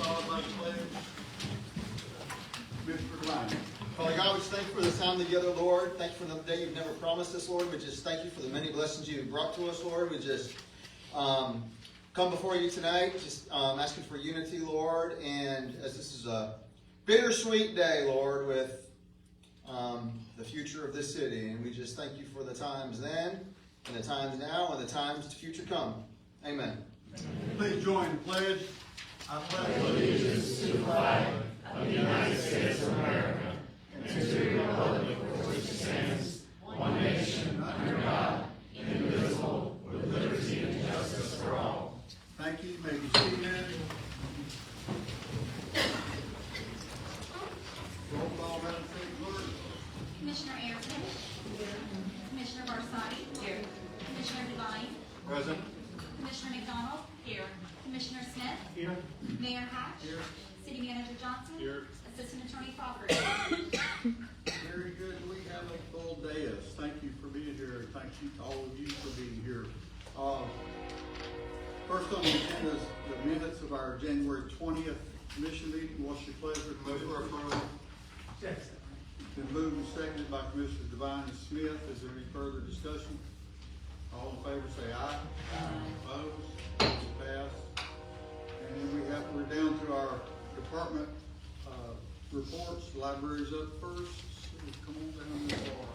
followed by the pledge. Mr. Devine. Father God, we just thank you for this time together, Lord. Thank you for the day you've never promised us, Lord. We just thank you for the many blessings you've brought to us, Lord. We just come before you tonight, just asking for unity, Lord. And as this is a bittersweet day, Lord, with the future of this city. And we just thank you for the times then, and the times now, and the times to future come. Amen. Please join the pledge. I pledge allegiance to the flag of the United States of America and to the republic for which it stands, one nation, under God, indivisible, with liberty and justice for all. Thank you. You may be seated. Roll call, Madam City Clerk. Commissioner Anderson. Here. Commissioner Barsadi. Here. Commissioner Devine. Present. Commissioner McDonald. Here. Commissioner Smith. Here. Mayor Hatch. Here. City Manager Johnson. Here. Assistant Attorney Crawford. Very good. We have a full dais. Thank you for being here, and thank you to all of you for being here. First on the agenda is the minutes of our January 20th commission meeting. What's your pleasure? Move for approval. Been moved and seconded by Commissioners Devine and Smith. Is there any further discussion? All in favor say aye. Opposed? Motion passed. And then we're down to our department reports. The library's up first. So come on down this far.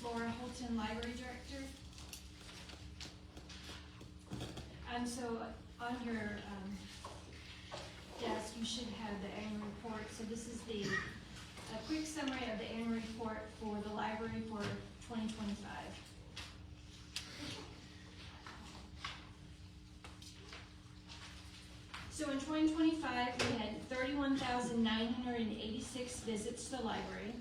Laura Holton, Library Director. So on your desk, you should have the annual report. So this is a quick summary of the annual report for the library for 2025. So in 2025, we had 31,986 visits to the library.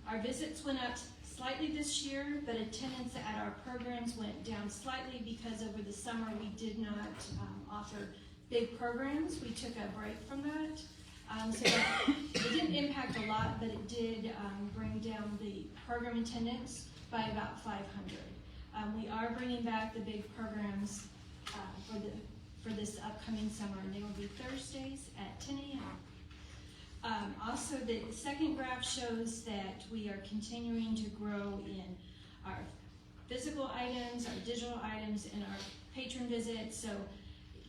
Our visits went up slightly this year, but attendance at our programs went down slightly because over the summer we did not offer big programs. We took a break from that. So it didn't impact a lot, but it did bring down the program attendance by about 500. We are bringing back the big programs for this upcoming summer, and they will be Thursdays at 10 a.m. Also, the second graph shows that we are continuing to grow in our physical items, our digital items, and our patron visits. So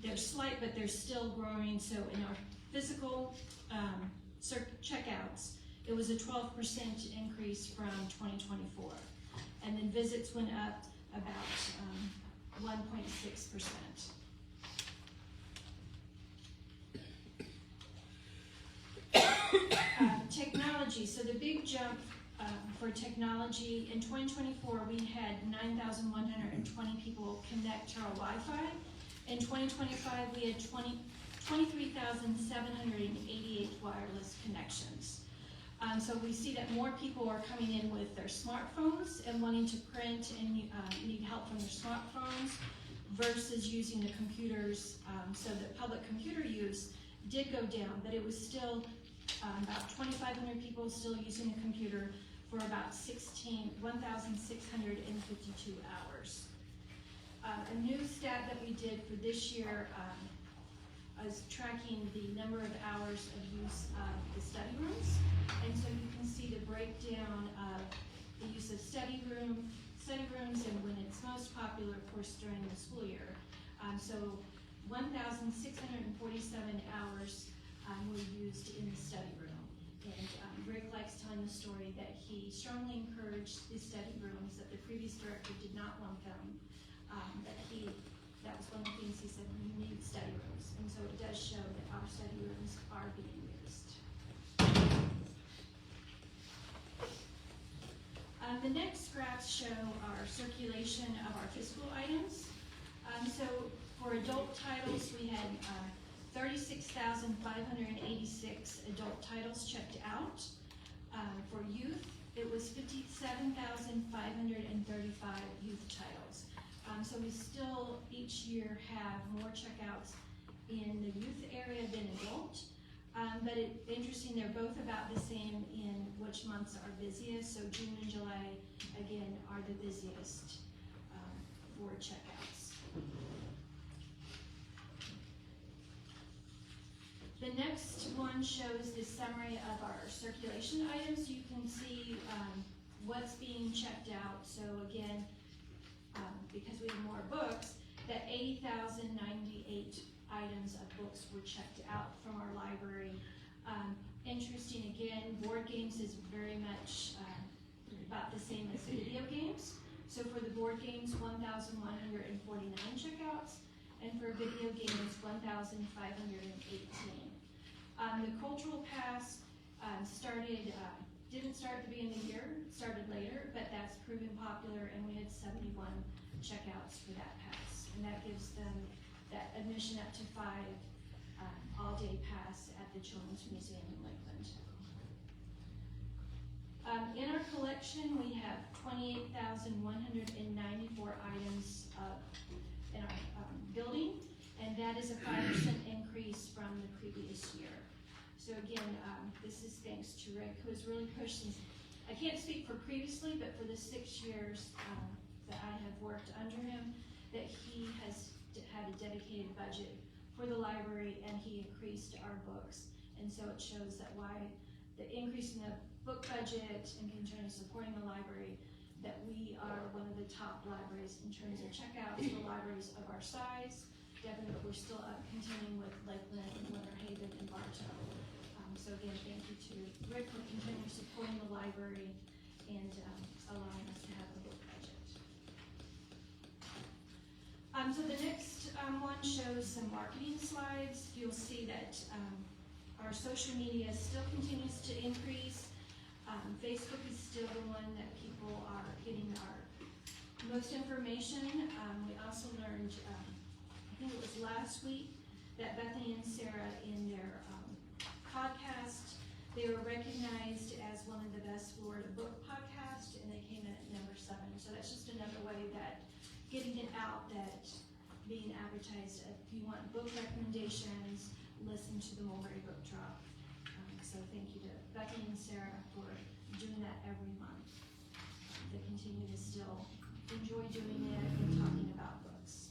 they're slight, but they're still growing. So in our physical checkouts, it was a 12% increase from 2024. And then visits went up about 1.6%. Technology, so the big jump for technology, in 2024 we had 9,120 people connect to our Wi-Fi. In 2025 we had 23,788 wireless connections. So we see that more people are coming in with their smartphones and wanting to print and need help from their smartphones versus using the computers. So the public computer use did go down, but it was still about 2,500 people still using the computer for about 1,652 hours. A new stat that we did for this year is tracking the number of hours of use of the study rooms. And so you can see the breakdown of the use of study rooms and when it's most popular, of course, during the school year. So 1,647 hours were used in the study room. And Rick likes telling the story that he strongly encouraged the study rooms, that the previous director did not want them, that was one of the things he said, we need study rooms. And so it does show that our study rooms are being used. The next graphs show our circulation of our physical items. So for adult titles, we had 36,586 adult titles checked out. For youth, it was 57,535 youth titles. So we still each year have more checkouts in the youth area than adult. But it's interesting, they're both about the same in which months are busiest. So June and July again, are the busiest for checkouts. The next one shows the summary of our circulation items. You can see what's being checked out. So again, because we have more books, that 80,098 items of books were checked out from our library. Interesting again, board games is very much about the same as video games. So for the board games, 1,149 checkouts, and for video games, 1,518. The cultural pass didn't start at the beginning of the year, started later, but that's proven popular, and we had 71 checkouts for that pass. And that gives them that admission up to 5 all-day pass at the Children's Museum in Lakeland. In our collection, we have 28,194 items in our building, and that is a 5% increase from the previous year. So again, this is thanks to Rick, who has really pushed since, I can't speak for previously, but for the 6 years that I have worked under him, that he has had a dedicated budget for the library, and he increased our books. And so it shows that why the increase in the book budget and continuing supporting the library, that we are one of the top libraries in terms of checkouts for libraries of our size. Definitely, but we're still continuing with Lakeland, Winter Haven, and Bartow. So again, thank you to Rick for continuing supporting the library and allowing us to have a book budget. So the next one shows some marketing slides. You'll see that our social media still continues to increase. Facebook is still the one that people are getting our most information. We also learned, I think it was last week, that Bethany and Sarah in their podcast, they were recognized as one of the best Florida book podcasts, and they came in at number 7. So that's just another way that getting it out, that being advertised. If you want book recommendations, listen to the Mulberry Book Drop. So thank you to Bethany and Sarah for doing that every month. They continue to still enjoy doing it and talking about books.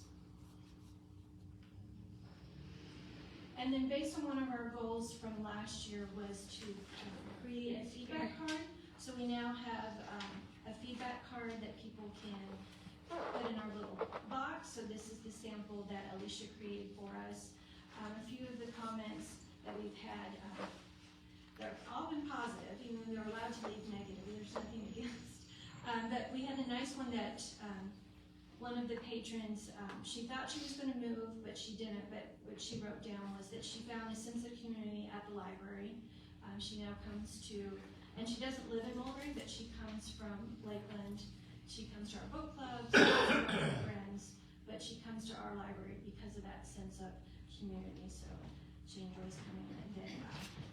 And then based on one of our goals from last year was to create a feedback card. So we now have a feedback card that people can put in our little box. So this is the sample that Alicia created for us. A few of the comments that we've had, they're all been positive, even though they're allowed to leave negative. There's nothing against. But we had a nice one that one of the patrons, she thought she was going to move, but she didn't. But what she wrote down was that she found a sense of community at the library. She now comes to, and she doesn't live in Mulberry, but she comes from Lakeland. She comes to our book clubs, she comes to our friends, but she comes to our library because of that sense of community. So she enjoys coming in. And then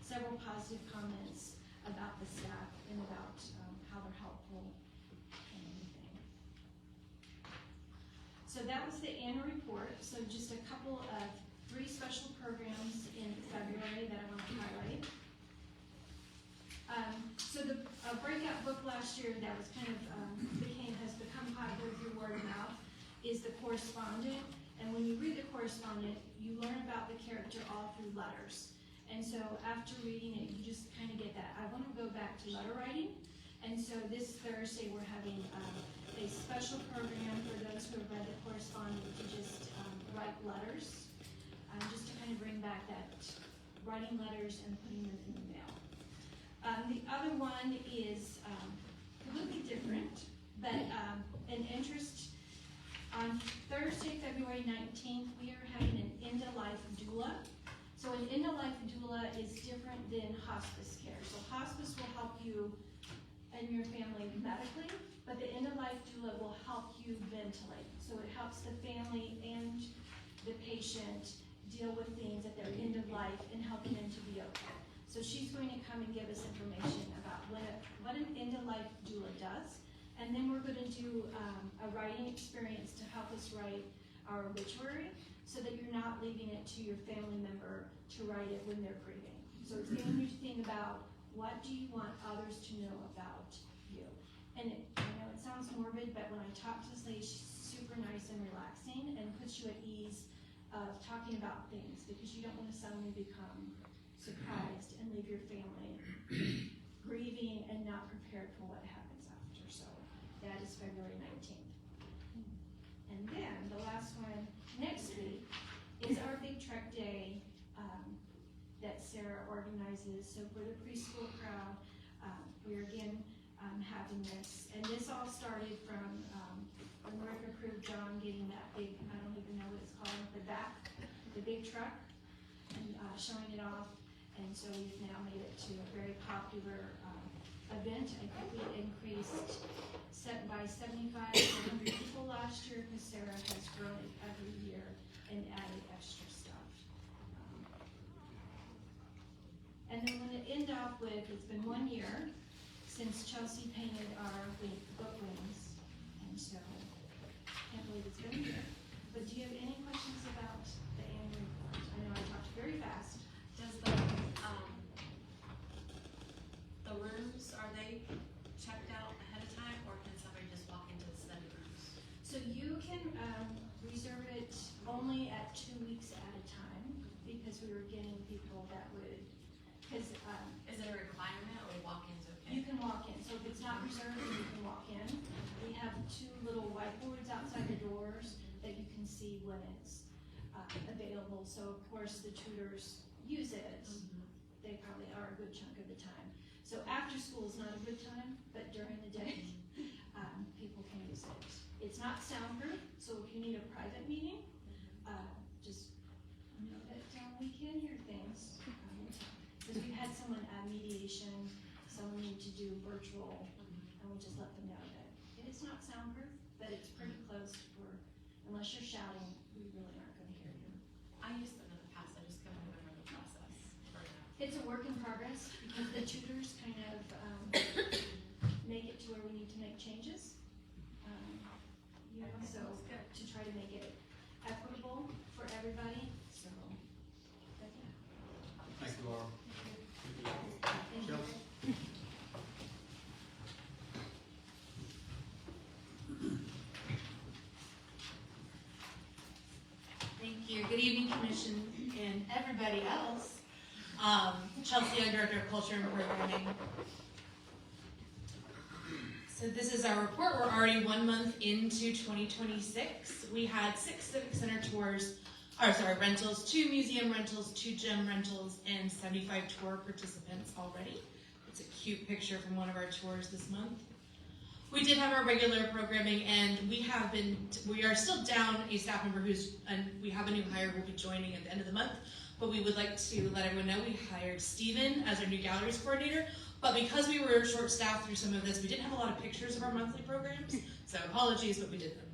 several positive comments about the staff and about how they're helpful. So that was the annual report. So just a couple of 3 special programs in February that I want to highlight. So the breakout book last year that was kind of has become popular through word of mouth is The Correspondent. And when you read The Correspondent, you learn about the character all through letters. And so after reading it, you just kind of get that, I want to go back to letter writing. And so this Thursday, we're having a special program for those who have read The Correspondent to just write letters, just to kind of bring back that writing letters and putting them in the mail. The other one is completely different, but an interest. On Thursday, February 19th, we are having an end-of-life doula. So an end-of-life doula is different than hospice care. So hospice will help you and your family medically, but the end-of-life doula will help you ventilate. So it helps the family and the patient deal with things at their end of life and helping them to be okay. So she's going to come and give us information about what an end-of-life doula does, and then we're going to do a writing experience to help us write our obituary, so that you're not leaving it to your family member to write it when they're grieving. So it's getting you to think about, what do you want others to know about you? And I know it sounds recorded, but when I talk to this lady, she's super nice and relaxing and puts you at ease of talking about things, because you don't want to suddenly become surprised and leave your family grieving and not prepared for what happens after. So that is February 19th. And then the last one next week is our Big Truck Day that Sarah organizes. So for the preschool crowd, we're again having this. And this all started from when Rick approved John getting that big, I don't even know what it's called, the big truck, and showing it off. And so we've now made it to a very popular event. I think we increased by 75 to 100 people last year, because Sarah has grown it every year and added extra stuff. And then when it end off with, it's been 1 year since Chelsea painted our book wings, and so can't believe it's been a year. But do you have any questions about the annual report? I know I talked very fast. Does the rooms, are they checked out ahead of time, or can somebody just walk into the study rooms? So you can reserve it only at 2 weeks at a time, because we were getting people that would, because Is it a requirement, or walk-ins okay? you can walk in. So if it's not reserved, then you can walk in. We have 2 little whiteboards outside the doors that you can see when it's available. So of course the tutors use it. They probably are a good chunk of the time. So after school is not a good time, but during the day, people can use it. It's not soundproof, so if you need a private meeting, just know that we can hear things. Because we've had someone at mediation, someone need to do virtual, and we just let them know that it is not soundproof, but it's pretty close for, unless you're shouting, we really aren't gonna hear you. I used them in the past, I just couldn't remember the process for now. It's a work in progress, because the tutors kind of make it to where we need to make changes. So to try to make it equitable for everybody, so, but yeah. Thank you, Laura. Thank you. Chelsea? Thank you. Good evening, Commission and everybody else. Chelsea, I'm Director of Culture and Programming. So this is our report. We're already 1 month into 2026. We had 6 Civic Center rentals, 2 museum rentals, 2 gym rentals, and 75 tour participants already. It's a cute picture from one of our tours this month. We did have our regular programming, and we are still down a staff member and we have a new hire who will be joining at the end of the month, but we would like to let everyone know we hired Steven as our new galleries coordinator, but because we were short-staffed through some of this, we didn't have a lot of pictures of our monthly programs, so apologies, but we did them.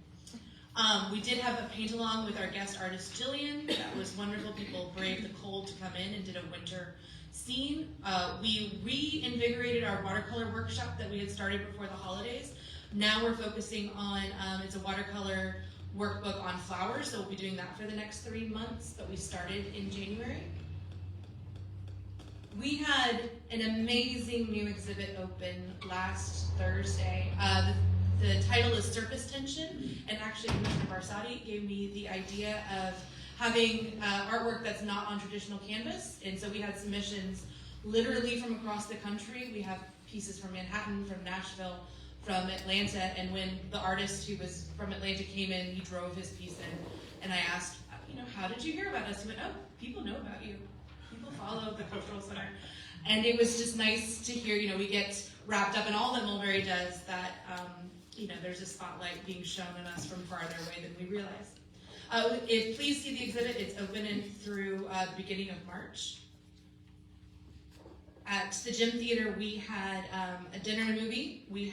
We did have a paint-along with our guest artist, Jillian. That was wonderful. People braved the cold to come in and did a winter scene. We reinvigorated our watercolor workshop that we had started before the holidays. Now we're focusing on, it's a watercolor workbook on flowers, so we'll be doing that for the next 3 months, but we started in January. We had an amazing new exhibit open last Thursday. The title is Surface Tension, and actually Commissioner Barsati gave me the idea of having artwork that's not on traditional canvas, and so we had submissions literally from across the country. We have pieces from Manhattan, from Nashville, from Atlanta, and when the artist who was from Atlanta came in, he drove his piece in, and I asked, how did you hear about us? He went, oh, people know about you. People follow the Cultural Center. And it was just nice to hear, we get wrapped up in all that Mulberry does, that, there's a spotlight being shown on us from farther away than we realize. Please see the exhibit. It's open through the beginning of March. At the Gym Theater, we had a dinner and a movie. We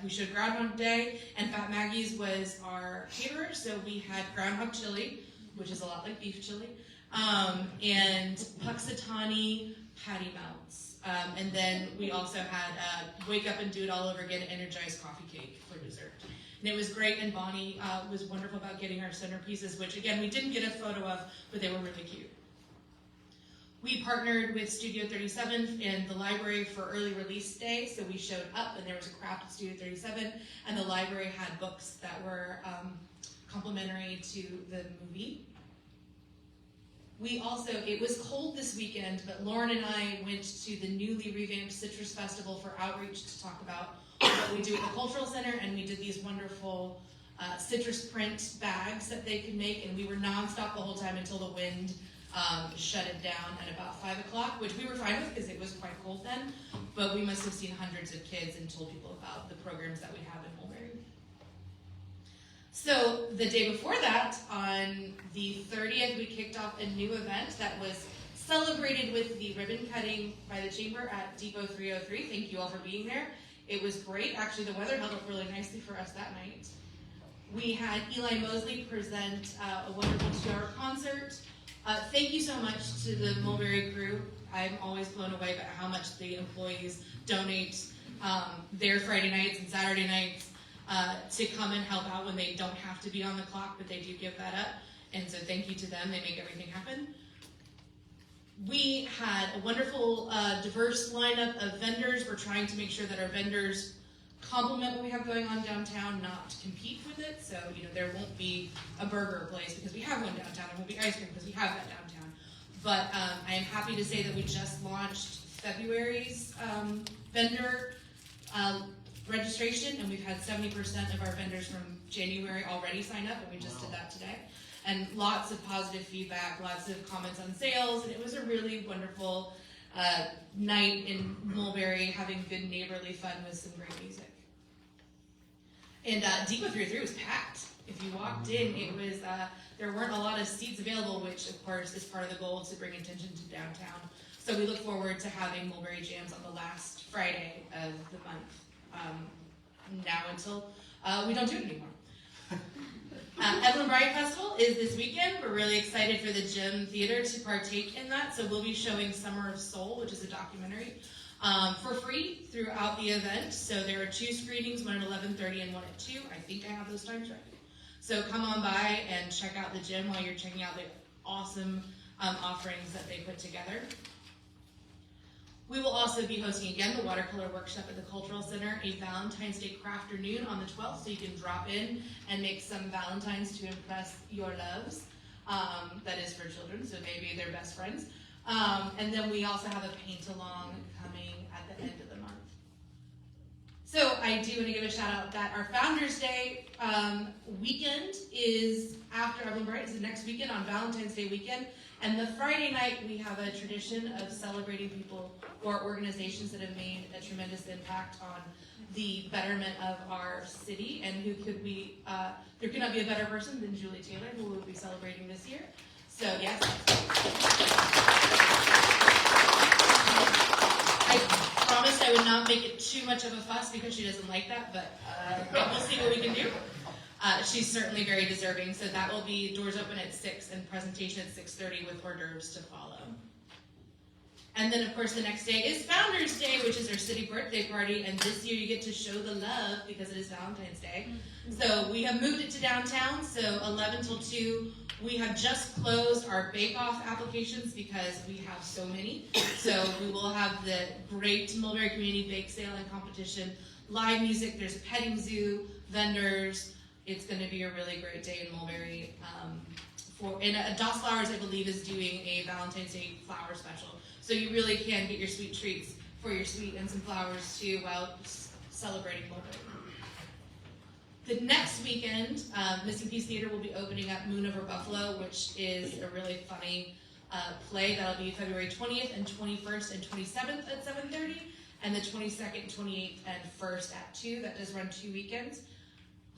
showed Groundhog Day, and Fat Maggie's was our caterer, so we had groundhog chili, which is a lot like beef chili, and Puxatani patty melts. And then we also had Wake Up and Do It All Over Again energized coffee cake for dessert. And it was great, and Bonnie was wonderful about getting our centerpieces, which again, we didn't get a photo of, but they were really cute. We partnered with Studio 37 and the library for early release day, so we showed up and there was a craft at Studio 37, and the library had books that were complimentary to the movie. We also, it was cold this weekend, but Lauren and I went to the newly revamped Citrus Festival for outreach to talk about what we do at the Cultural Center, and we did these wonderful citrus print bags that they could make, and we were nonstop the whole time until the wind shut it down at about 5 o'clock, which we were fine with because it was quite cold then, but we must have seen hundreds of kids and told people about the programs that we have in Mulberry. So the day before that, on the 30th, we kicked off a new event that was celebrated with the ribbon cutting by the Chamber at Depot 303. Thank you all for being there. It was great. Actually, the weather held up really nicely for us that night. We had Eli Mosley present a wonderful 2-hour concert. Thank you so much to the Mulberry crew. I'm always blown away by how much the employees donate their Friday nights and Saturday nights to come and help out when they don't have to be on the clock, but they do give that up. And so thank you to them. They make everything happen. We had a wonderful, diverse lineup of vendors. We're trying to make sure that our vendors complement what we have going on downtown, not compete with it. So, there won't be a burger place because we have one downtown. There won't be ice cream because we have that downtown. But I am happy to say that we just launched February's vendor registration, and we've had 70% of our vendors from January already sign up, and we just did that today. And lots of positive feedback, lots of comments on sales, and it was a really wonderful night in Mulberry, having good neighborly fun with some great music. And Depot 303 was packed. If you walked in, it was there weren't a lot of seats available, which of course is part of the goal to bring attention to downtown. So we look forward to having Mulberry Jams on the last Friday of the month. Now until we don't do it anymore. Evelyn Bryant Festival is this weekend. We're really excited for the Gym Theater to partake in that. So we'll be showing Summer of Soul, which is a documentary, for free throughout the event. So there are 2 screenings, one at 11:30 and one at 2. I think I have those times right. So come on by and check out the gym while you're checking out the awesome offerings that they put together. We will also be hosting again the watercolor workshop at the Cultural Center, a Valentine's Day crafternoon on the 12th, so you can drop in and make some Valentines to impress your loves. That is for children, so maybe they're best friends. And then we also have a paint-along coming at the end of the month. So I do want to give a shout out that our Founders Day weekend is after Evelyn Bright, is the next weekend on Valentine's Day weekend. And the Friday night, we have a tradition of celebrating people or organizations that have made a tremendous impact on the betterment of our city. And who could we, there could not be a better person than Julie Taylor, who we'll be celebrating this year. So yes. I promised I would not make it too much of a fuss because she doesn't like that, but we'll see what we can do. She's certainly very deserving, so that will be doors open at 6 and presentation at 6:30 with hors d'oeuvres to follow. And then, of course, the next day is Founders Day, which is our city birthday party, and this year you get to show the love because it is Valentine's Day. So we have moved it to downtown, so 11 till 2. We have just closed our bake-off applications because we have so many. So we will have the great Mulberry Community Bake Sale and Competition, live music, there's a petting zoo, vendors. It's going to be a really great day in Mulberry. And Doss Flowers, I believe, is doing a Valentine's Day flower special. So you really can get your sweet treats for your sweet and some flowers too while celebrating Mulberry. The next weekend, Missing Piece Theater will be opening up Moon Over Buffalo, which is a really funny play. That'll be February 20th and 21st and 27th at 7:30, and the 22nd, 28th, and 1st at 2. That does run 2 weekends.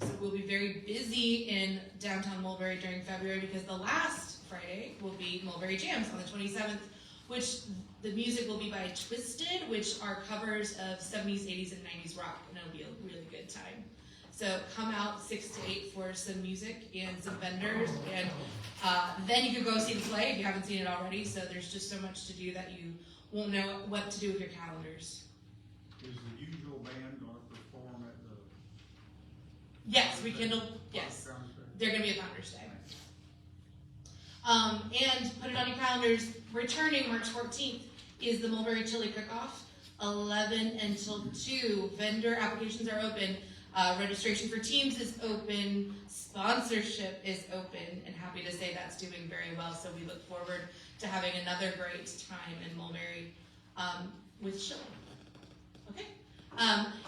So we'll be very busy in downtown Mulberry during February because the last Friday will be Mulberry Jams on the 27th, which the music will be by Twisted, which are covers of 70s, 80s, and 90s rock, and it'll be a really good time. So come out 6 to 8 for some music and some vendors, and then you can go see the play if you haven't seen it already. So there's just so much to do that you won't know what to do with your calendars. Is the usual band going to perform at the... Yes, Rekindle, yes. They're going to be at Founders Day. And put it on your calendars, returning March 14th is the Mulberry Chili Cook-Off, 11 until 2. Vendor applications are open. Registration for teams is open. Sponsorship is open, and happy to say that's doing very well. So we look forward to having another great time in Mulberry with chili. Okay.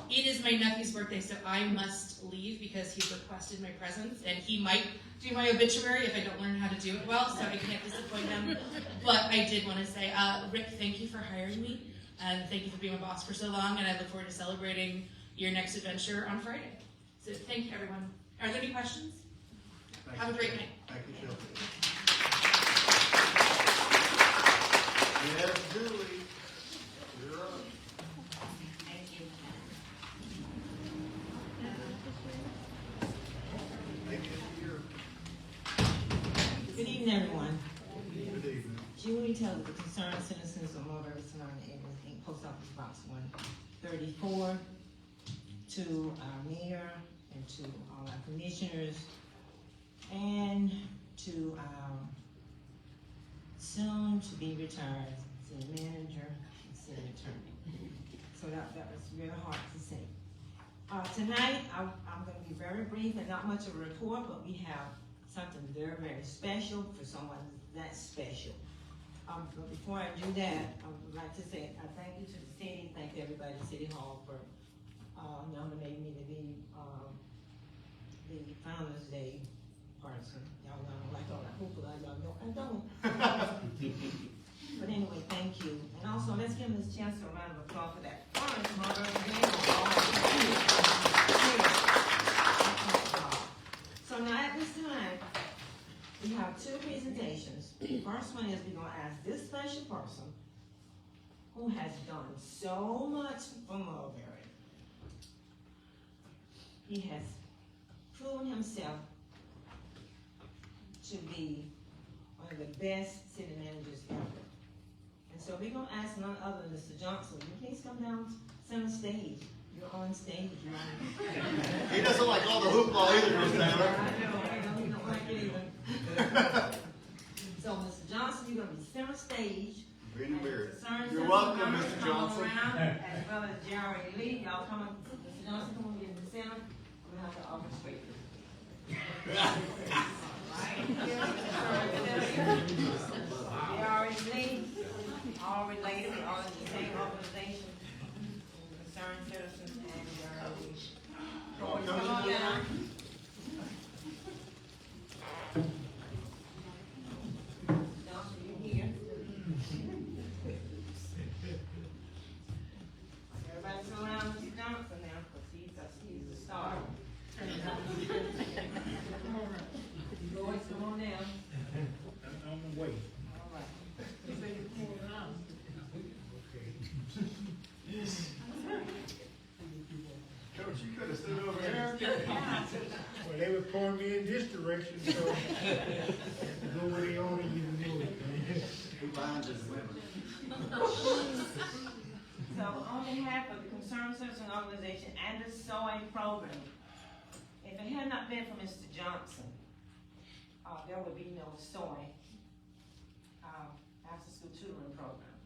It is my nephew's birthday, so I must leave because he's requested my presence, and he might do my obituary if I don't learn how to do it well, so I can't disappoint him. But I did want to say, Rick, thank you for hiring me, and thank you for being my boss for so long, and I look forward to celebrating your next adventure on Friday. So thank you, everyone. Are there any questions? Have a great night. Thank you, Shelby. Yes, Julie, you're up. Thank you. Thank you, you're. Good evening, everyone. Good evening. Julie tells the concerned citizens of Mulberry surrounding areas, Inc., Post Office Box 134, to our mayor and to all our commissioners and to our soon-to-be retired city manager and city attorney. So that was really hard to say. Tonight, I'm going to be very brief and not much of a report, but we have something very, very special for someone that special. But before I do that, I would like to say I thank you to the city, thank everybody at City Hall for nominating me to be the Founders Day person. Y'all know I don't like all that hoopla, y'all know I don't. But anyway, thank you. And also, let's give this chance to a round of applause for that first Mother's Day. So now at this time, we have two presentations. The first one is we're going to ask this special person who has done so much for Mulberry. He has proven himself to be one of the best city managers ever. And so we're going to ask none other than Mr. Johnson. Will you please come down center stage? You're on stage. He doesn't like all the hoopla either, Miss Taylor. I know, he don't like it either. So, Mr. Johnson, you're going to be center stage. Being embarrassed. You're welcome, Mr. Johnson. Around, as well as Jerry Lee. Y'all come on, Mr. Johnson, come on in the center. We're going to have to orchestrate this. Jerry Lee, all related, we all in the same organization. Concerned citizens and Jerry Lee. Come on down. Johnson, you here? Everybody surround Mr. Johnson now, because he's the star. Boys, come on down. On the way. All right. Coach, you could have stood over there. Well, they were pouring me in this direction, so I have to go where they only you to do it. Who binds his women? So on behalf of the Concerned Citizen Organization and the SOA program, if it had not been for Mr. Johnson, there would be no SOA after school tutoring program.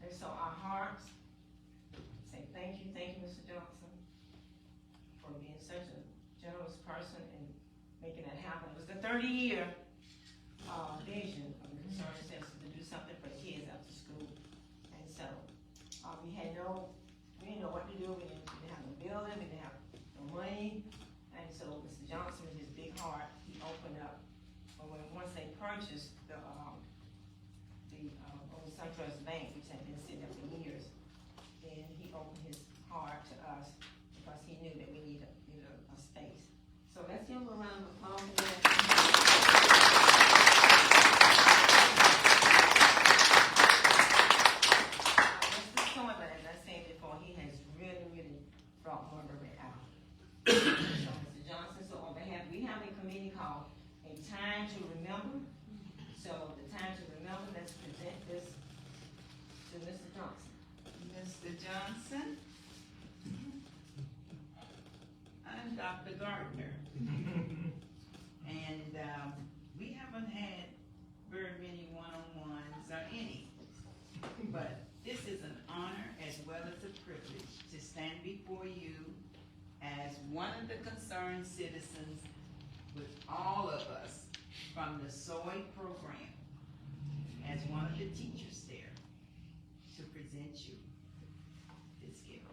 And so our hearts say thank you, Mr. Johnson, for being such a generous person and making that happen. It was the 30-year vision of the Concerned Citizen to do something for kids after school. And so we didn't know what to do. We didn't have no building, we didn't have no money. And so Mr. Johnson, with his big heart, he opened up. Once they purchased the Old SunTrust Bank, which had been sitting there for years, then he opened his heart to us because he knew that we needed a space. So let's give him a round of applause for that. Mr. Soyman, as I said before, he has really brought Mulberry out. So Mr. Johnson, so on behalf, we have a committee called A Time to Remember. So the time to remember, let's present this to Mr. Johnson. Mr. Johnson. I'm Dr. Gardner. And we haven't had stand before you as one of the concerned citizens with all of us from the SOY program, as one of the teachers there, to present you this gift.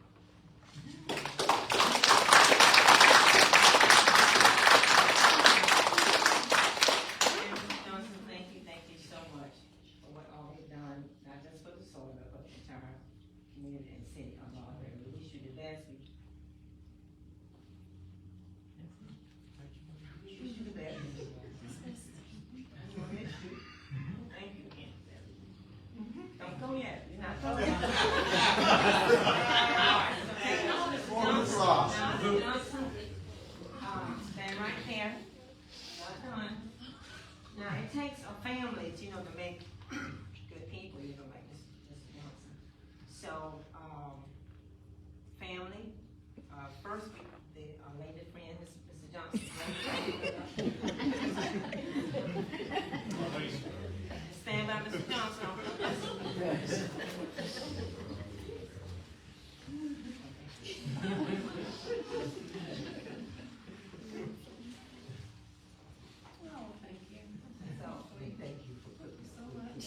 Mrs. Johnson, thank you so much for what all you've done, not just for the soil, but for the entire community and city of Mulberry. We wish you the best. We wish you the best. Thank you again. Don't go yet, you're not going yet. Johnson, stand right there. Not done. Now, it takes a family, to make good people, like Mr. Johnson. So, family, first, the lady friend, Mr. Johnson. Stand by Mr. Johnson. Oh, thank you. So, thank you for putting So much.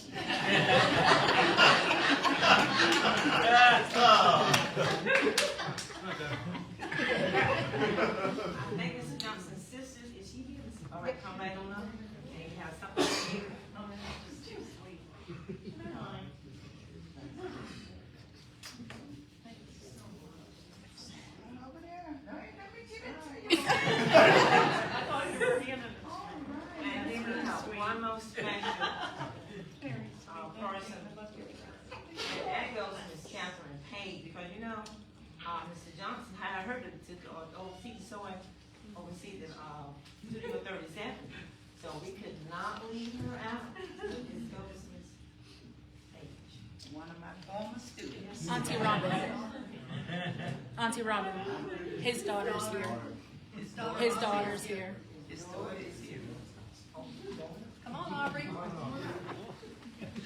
I think Mr. Johnson's sister, is she here? All right, come right on up. And you have something to share. Oh, that's just too sweet. Over there. No, let me give it to you. I thought you were here. And then we have one most special person. And that goes to Miss Catherine Page, because Mr. Johnson had her to oversee the soil, oversee the Studio 37. So we could not leave her out. Let's go to Miss Page. One of my former students. Auntie Robin. Auntie Robin. His daughter's here. His daughter's here. His daughter is here. Come on, Aubrey.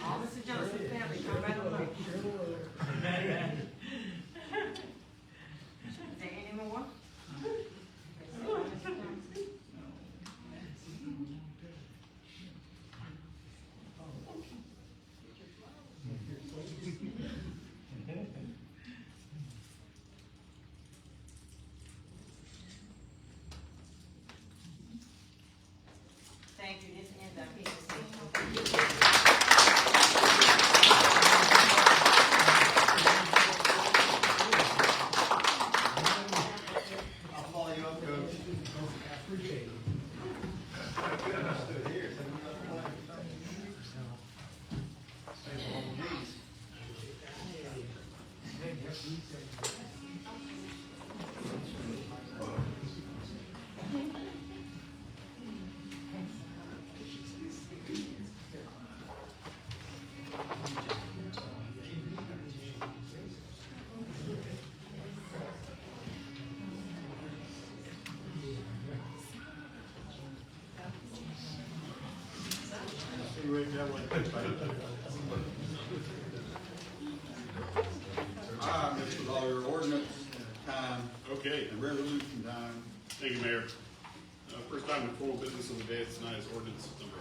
All Mr. Johnson's family, come right on up. Is there any more? Thank you. This ends our presentation. I'll follow you up, Coach. See, Rick, that way. All right, Mr. Lawyer, ordinance time Okay, and resolution time. thank you, Mayor. First item of formal business of the day tonight is ordinance number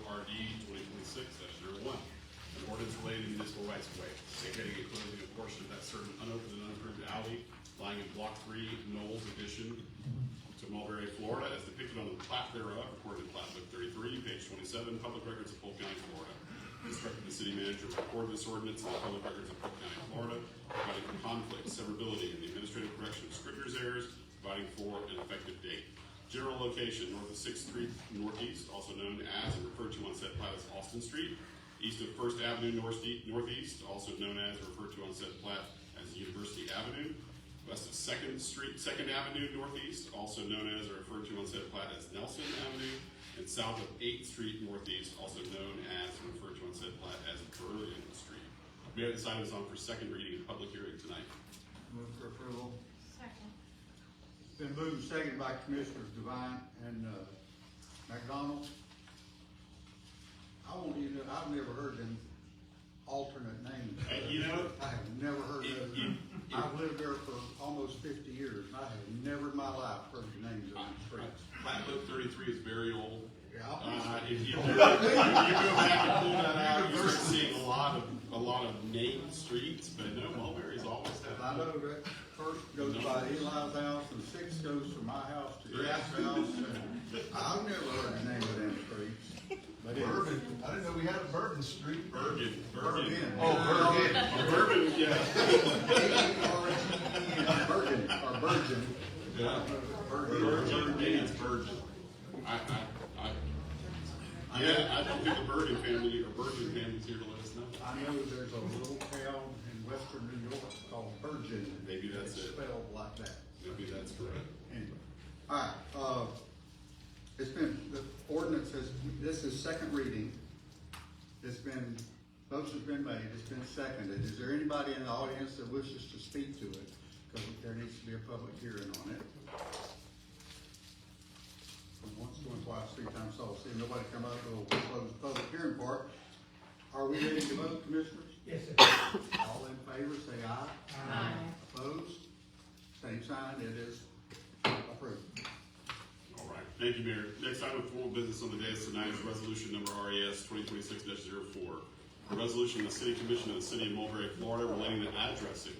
ORD 2026-01. An ordinance related to municipal rights of way, vacating and closing a portion of that certain unopened and unapproved alley lying in Block 3, Knowles Addition to Mulberry, Florida, as depicted on the plat thereof, recorded in Plat Book 33, page 27, Public Records of Polk County, Florida. Instructed the city manager to record this ordinance in the Public Records of Polk County, Florida, providing for conflict, severability, and the administrative correction of scrivener's errors, providing for an effective date. General location, north of 6th Street Northeast, also known as and referred to on said plat as Austin Street. East of 1st Avenue Northeast, also known as and referred to on said plat as University Avenue. West of 2nd Avenue Northeast, also known as or referred to on said plat as Nelson Avenue. And south of 8th Street Northeast, also known as and referred to on said plat as Berlin Street. Mayor, this item is on for second reading and public hearing tonight. Move for approval. Second. Been moved and seconded by Commissioners Devine and McDonald. I want you to know, I've never heard them alternate names. You know, I have never heard of them. I've lived there for almost 50 years, and I have never in my life heard the names of these streets. Flatboat 33 is very old. Yeah. If you go back and pull that out, you start seeing a lot of named streets, but no, Mulberry's always had. I know that first goes by Eli's house, and 6 goes from my house to Jack's house, and I've never heard the name of them streets. But it's Bourbon, I didn't know we had a Bourbon Street. Bergen. Bergen. Oh, Bergen. Bourbon, yeah. Bergen, or Bergen. Yeah. Bergen, yeah, it's Bergen. I don't think the Bergen family family's here to let us know. I know there's a little town in western New York called Bergen. Maybe that's It's it. spelled like that. Maybe that's correct. Anyway, all right, it's been, the ordinance has, this is second reading. It's been, motion's been made, it's been seconded. Is there anybody in the audience that wishes to speak to it? Because there needs to be a public hearing on it. Once, twice, 3 times, so see nobody come up, we'll close the public hearing part. Are we ready to vote, commissioners? Yes, sir. All in favor, say aye. Aye. Opposed? Same sign, it is approved. All right, thank you, Mayor. Next item of formal business on the dais tonight is resolution number RES 2026-04. A resolution of the City Commission of the City of Mulberry, Florida, relating to addressing,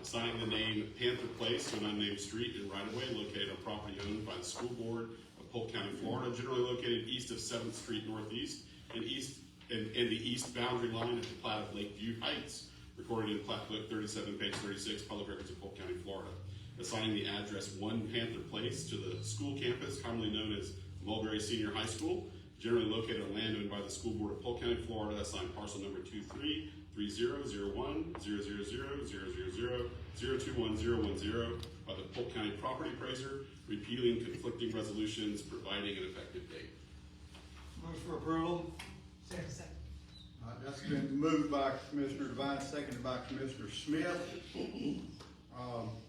assigning the name Panther Place to an unnamed street and right-of-way located on property owned by the School Board of Polk County, Florida, generally located east of 7th Street Northeast and the east boundary line of the plat of Lakeview Heights, recorded in Plat Book 37, page 36, Public Records of Polk County, Florida. Assigning the address 1 Panther Place to the school campus, commonly known as Mulberry Senior High School, generally located on land owned by the School Board of Polk County, Florida, assigned parcel number 2330010000021010 by the Polk County Property Appraiser, repealing conflicting resolutions, providing an effective date. Move for approval. Second. All right, that's been moved by Commissioner Devine, seconded by Commissioner Smith.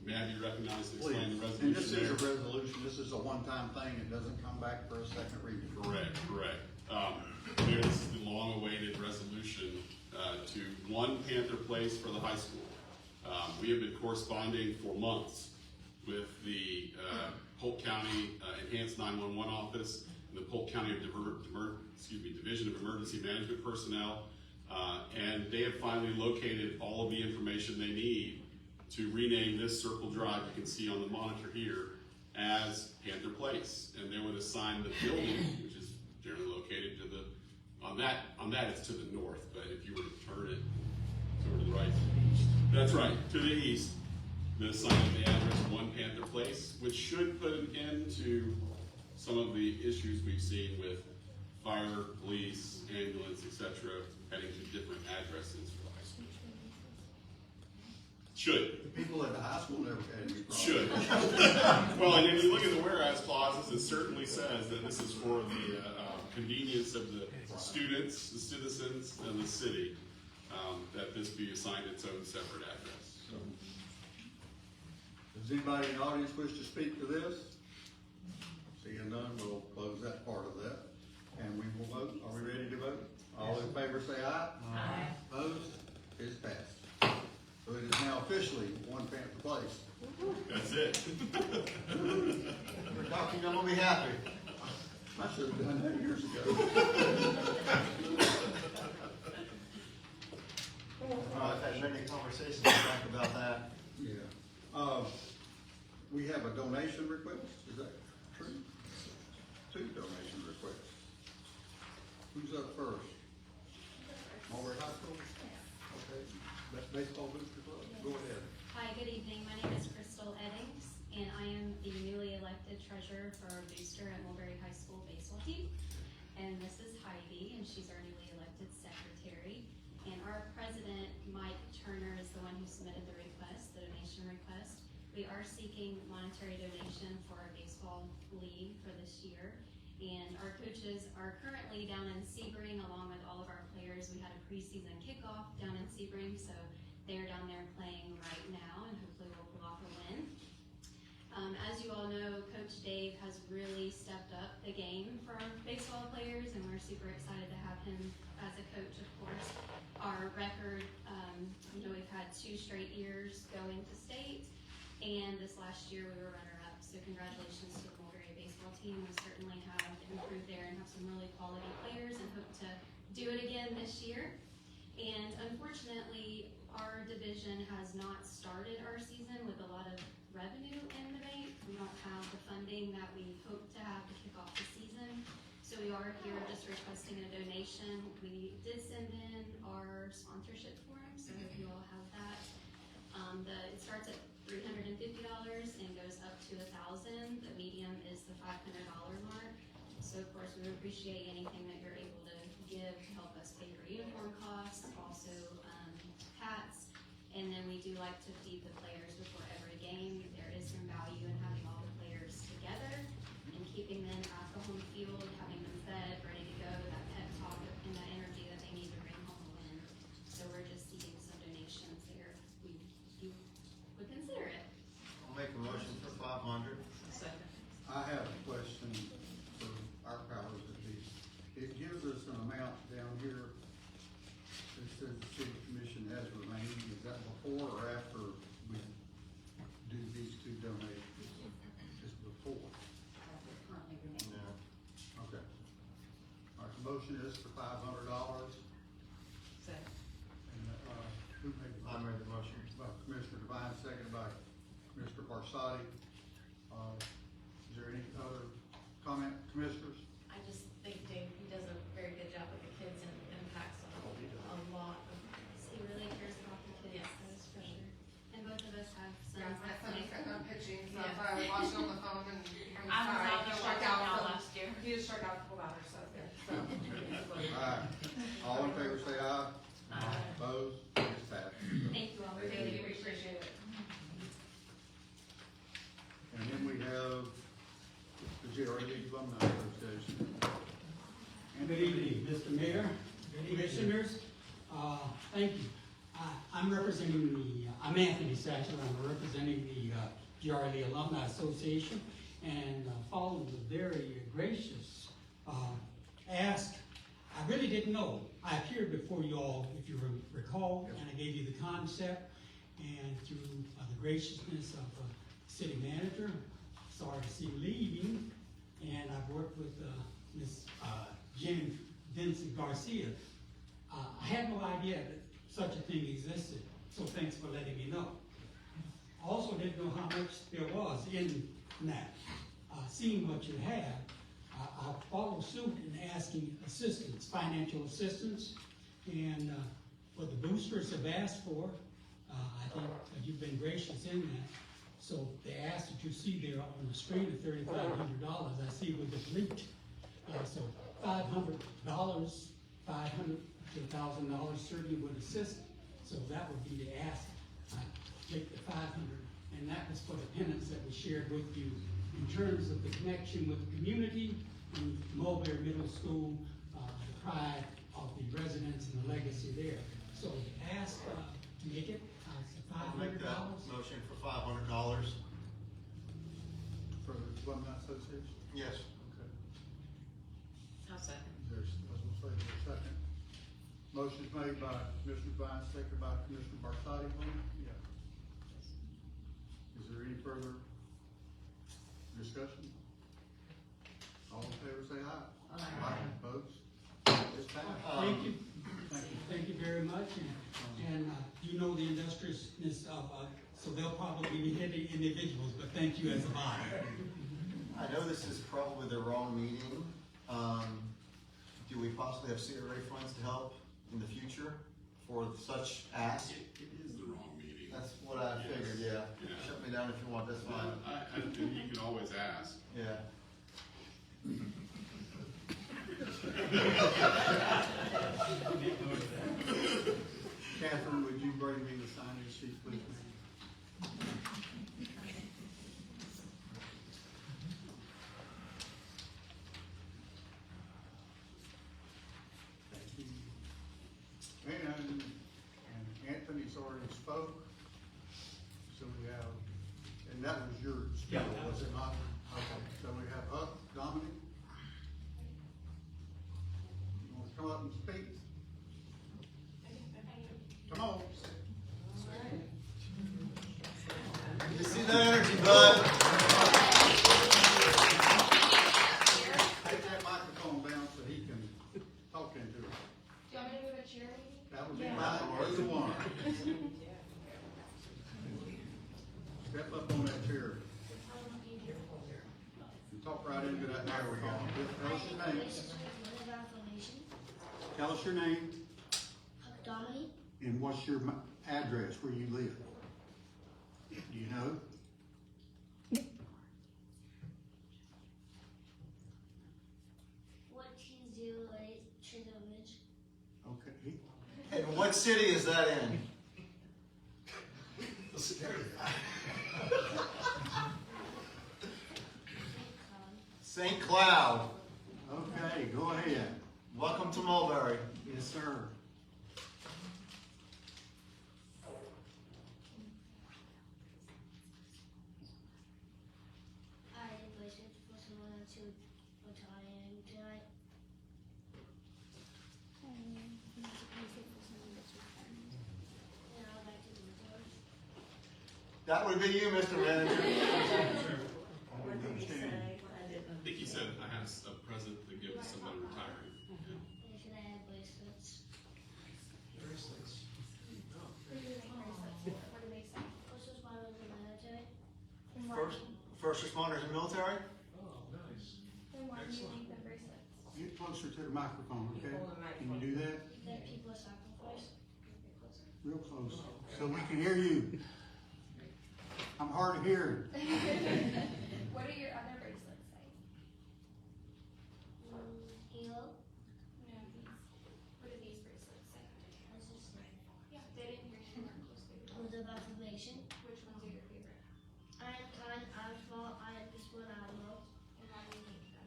May I be recognized to Please, explain the and resolution? this is a there? resolution, this is a one-time thing, it doesn't come back for a second reading. Correct. Mayor, this is the long-awaited resolution to 1 Panther Place for the high school. We have been corresponding for months with the Polk County Enhanced 911 Office and the Polk County Division of Emergency Management Personnel, and they have finally located all of the information they need to rename this Circle Drive you can see on the monitor here as Panther Place, and they would assign the building, which is generally located to the, on that it's to the north, but if you were to turn it to the right, that's right, to the east, then assign the address 1 Panther Place, which should put an end to some of the issues we've seen with fire, police, ambulance, etc., heading to different addresses for the high school. Should. The people at the high school never had any problems. Should. Well, and if you look at the whereas clauses, it certainly says that this is for the convenience of the students, the citizens, and the city, that this be assigned its own separate address. So, Does anybody in the audience wish to speak to this? Seeing none, we'll close that part of that, and we will vote. Are we ready to vote? All in favor say aye. Aye. Opposed? It's passed. So it is now officially 1 Panther Place. that's it. We're talking, I'm gonna be happy. I should have done that years ago. I've had many conversations back about that. Yeah. We have a donation request, is that true? 2 donation requests. Who's up first? Mulberry High School? Okay, that's baseball booster club, go ahead. Hi, good evening. My name is Crystal Eddings, and I am the newly elected treasurer for our booster at Mulberry High School baseball team. And this is Heidi, and she's our newly elected secretary. And our president, Mike Turner, is the one who submitted the request, the donation request. We are seeking monetary donation for our baseball league for this year. And our coaches are currently down in Sebring along with all of our players. We had a preseason kickoff down in Sebring, so they're down there playing right now, and hopefully we'll pull off a win. As you all know, Coach Dave has really stepped up the game for our baseball players, and we're super excited to have him as a coach, of course. Our record, we've had 2 straight years going to state, and this last year we were runner-up. So congratulations to the Mulberry baseball team. We certainly have improved there and have some really quality players and hope to do it again this year. And unfortunately, our division has not started our season with a lot of revenue in the bank. We don't have the funding that we hope to have to kick off the season. So we are here just requesting a donation. We did send in our sponsorship form, so if you all have that. It starts at $350 and goes up to $1,000. The medium is the $500 mark. So of course, we would appreciate anything that you're able to give to help us pay for uniform costs, also hats. And then we do like to feed the players before every game. There is some value in having all the players together and keeping them at the home field, having them fed, ready to go, that pep talk and that energy that they need to bring home a win. So we're just seeking some donations there. You would consider it. I'll make a motion for 500. Second. I have a question for our powers that be. It gives us an amount down here that says the city commission has remained. Is that before or after we do these 2 donations? Just before? Currently remaining. No. Okay. All right, the motion is for $500. Second. And, who made the I motion? made the motion. By Commissioner Devine, seconded by Commissioner Barsadi. Is there any other comment, commissioners? I just think Dave, he does a very good job with the kids and impacts a lot of. He really cares about the kids, Yes. that is for sure. And both of us have Yeah, sons my that son play. is setting up pitching, so Yeah. if I was watching on the phone and I'm I was sorry, out he there struck watching out y'all some- last year. He just struck out a couple batters, so it's good, so. All right, all in favor say aye. Aye. Opposed? It's passed. Thank you all. Thank you, we appreciate it. And then we have the GRE Alumni Association. Good evening, Mr. Mayor, Commissioners. Thank you. I'm representing I'm Anthony Satchel. I'm representing the GRE Alumni Association. And following the very gracious ask, I really didn't know. I appeared before you all, if you recall, and I gave you the concept. And through the graciousness of the city manager, sorry to see leaving, and I've worked with Ms. Jen Vincent Garcia. I had no idea that such a thing existed, so thanks for letting me know. I also didn't know how much there was in that. Seeing what you had, I followed suit in asking assistance, financial assistance, and what the boosters have asked for, I think that you've been gracious in that. So the ask that you see there on the screen of $3,500, I see would deplete. So $500, $500 to $1,000 certainly would assist. So that would be the ask. I take the 500, and that was for the penance that we shared with you in terms of the connection with the community and Mulberry Middle School, the pride of the residents and the legacy there. So ask to make it I'll make that $500. motion for $500. For the Alumni Association? Yes. Okay. I'll second. There's, I was gonna say, there's a second. Motion's made by Commissioner Devine, seconded by Commissioner Barsadi. Yeah. Is there any further discussion? All in favor say aye. Aye. Opposed? It's passed. Thank you. Thank you. Thank you very much, and you know the industriousness of, so they'll probably be hitting individuals, but thank you as a body. I know this is probably the wrong meeting. Do we possibly have CRA funds to help in the future for such asks? It is the wrong meeting. That's what I figured, yeah. Yeah. Shut me down if you want, that's fine. And you can always ask. Yeah. Catherine, would you bring me the sign-in sheet, please, ma'am? Thank you. And Anthony's already spoke, so we have, and that was yours. Yeah, talk right into that microphone. Tell us your name. Tell us your name Dominic, and what's your address where you live. Do you know? Okay. And what city is that in? St. Cloud. Okay, go ahead. Welcome to Mulberry. Yes, sir. That would be you, Mr. Manager. I think he said I had a present to give to somebody retiring. Yeah. First responders and military? Then why do you need the bracelets? Get closer to the microphone, okay? Can you do that? Real close, so we can hear you. I'm hard of hearing. What do your other bracelets say? No, these. What do these bracelets say? Yeah, they didn't hear you. Weren't close to you. Which ones are your favorite? And why do you need them?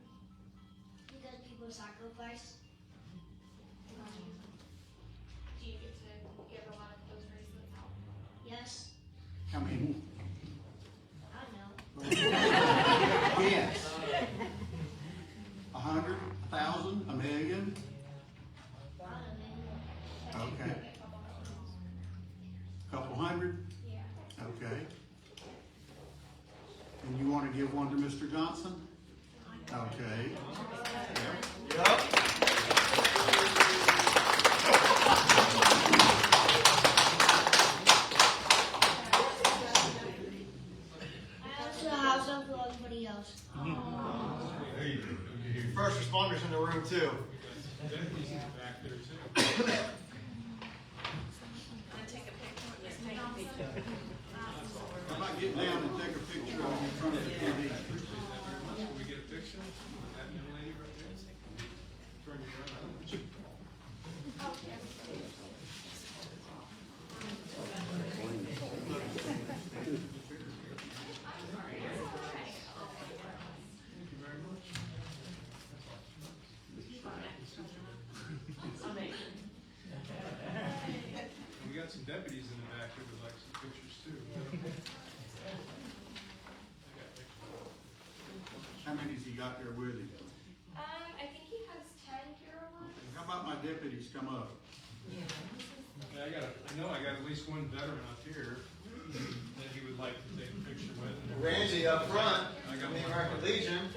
Sacrifice. Do you get to give a lot of those bracelets out? Yes, How many? I know. Yes. 100, 1,000, a million? Okay. Couple hundred? Yeah. Okay. And you want to give one to Mr. Johnson? Okay. Yep. I also have some for everybody else. First responders in the room, too. How about getting down and take a picture of you in front of the TV? Can we get a picture? That young lady right there? Turn you around. Thank you very much. We got some deputies in the back here that like some pictures too. How many's he got there with him? I think he has 10 here or one. How about my deputies come up? Okay, I know I got at least one veteran up here that he would like to take a picture with. Randy up front, I got from the one. American Legion.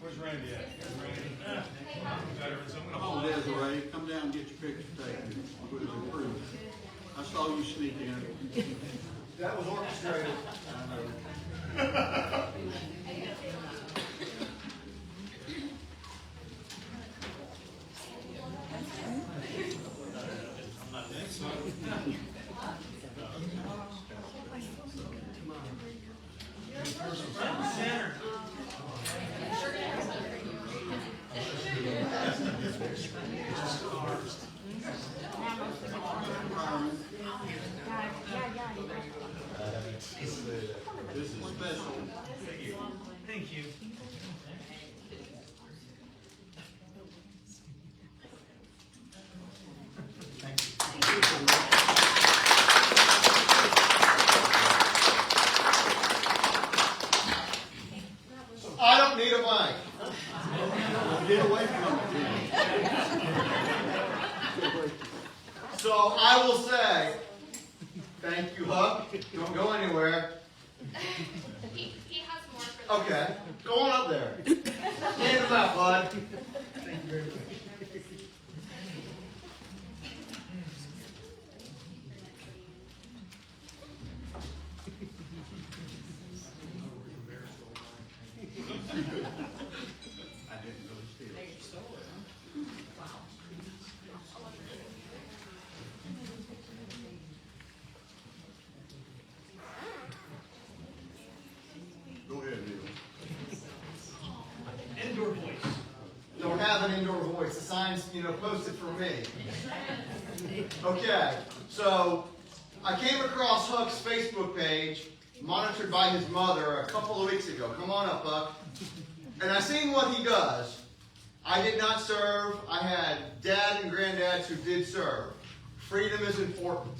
Where's Randy at? Where's Randy? Veterans, I'm Come on, gonna Desiree, come down and get your picture taken. With the crew. I saw you sneak in. That was orchestrated. I know. This is special. Thank you. I don't need a mic. Get away from it. So I will say, thank you, Huck. Don't go anywhere. He has more for the Okay, go on up there. Hand him out, bud. Thank you very much. didn't really steal it. Go ahead, Neil. Indoor voice. Don't have an indoor voice. The sign's, posted for me. Okay, so I came across Huck's Facebook page, monitored by his mother a couple of weeks ago. Come on up, Huck. And I seen what he does. I did not serve. I had dad and granddads who did serve. Freedom is important.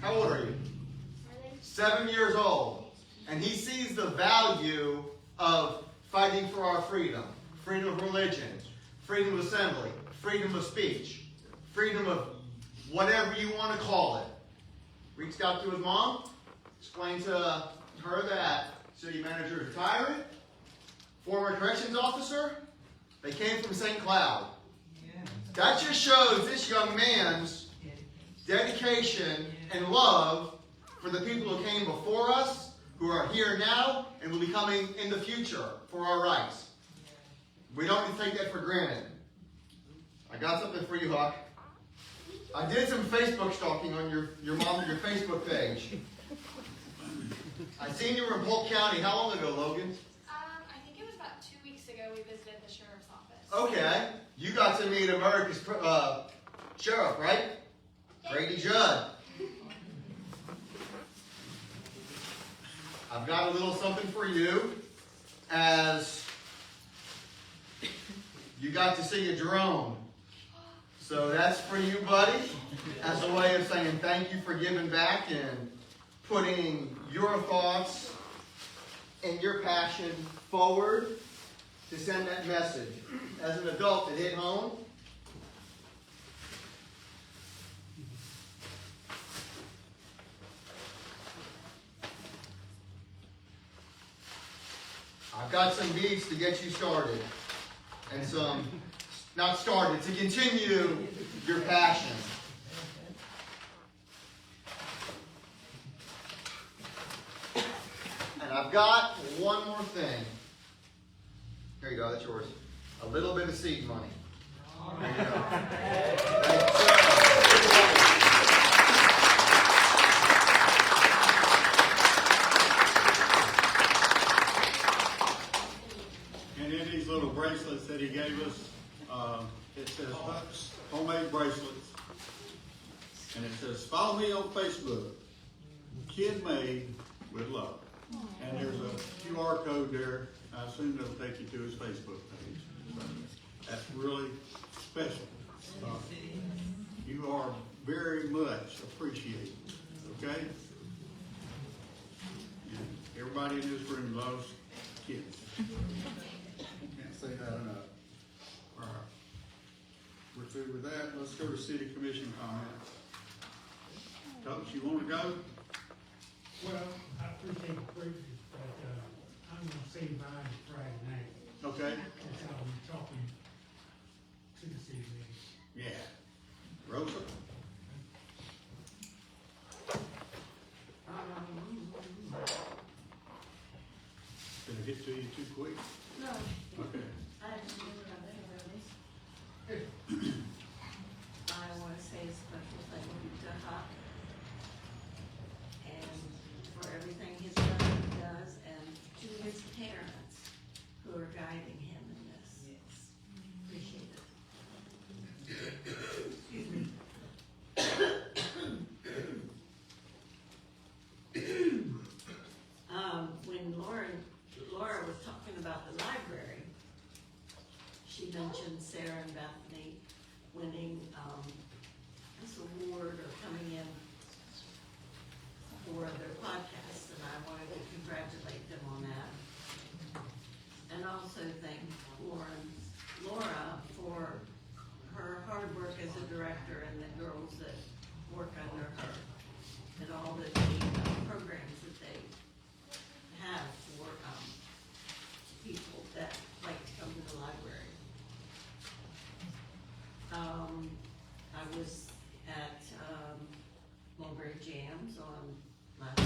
How old are you? 7 years old. And he sees the value of fighting for our freedom. Freedom of religion, freedom of assembly, freedom of speech, freedom of whatever you want to call it. Reached out to his mom, explained to her that city manager is retiring, former corrections officer, they came from St. Cloud. That just shows this young man's dedication and love for the people who came before us, who are here now, and will be coming in the future for our rights. We don't need to take that for granted. I got something for you, Huck. I did some Facebook stalking on your Facebook page. I seen you were in Polk County. How long ago, Logan? I think it was about 2 weeks ago we visited the sheriff's office. Okay. You got to meet America's sheriff, right? Grady Judd. I've got a little something for you, as you got to see a drone. So that's for you, buddy, as a way of saying thank you for giving back and putting your thoughts and your passion forward to send that message. As an adult, it hit home. I've got some beats to get you started, and some, not started, to continue your passion. And I've got one more thing. Here you go, that's yours. A little bit of seed money. There you go. Thank you, sir. And in these little bracelets that he gave us, it says Huck's homemade bracelets. And it says, follow me on Facebook, Kid Made with Love. And there's a QR code there. I assume that'll take you to his Facebook page. So that's really special. You are very much appreciated, okay? And everybody in this room loves kids. Can't say that enough. All right. We're through with that. Let's go to city commission comments. Coach, you want to go? Well, I appreciate the privilege, but I'm gonna say mine Friday night. Okay. That's how we're talking to the city lady. Yeah. Rosa? Did I get to you too quick? No, Okay. I just knew what I really. I want to say a special thank you to Huck and for everything he's done and does, and to his parents who are guiding him in this. Yes. Appreciate it. Excuse me. When Laura was talking about the library, she mentioned Sarah and Bethany winning this award or coming in for their podcast, and I wanted to congratulate them on that. And also thank Laura for her hard work as a director and the girls that work under her and all the programs that they have for people that like to come to the library. I was at Mulberry Jams on last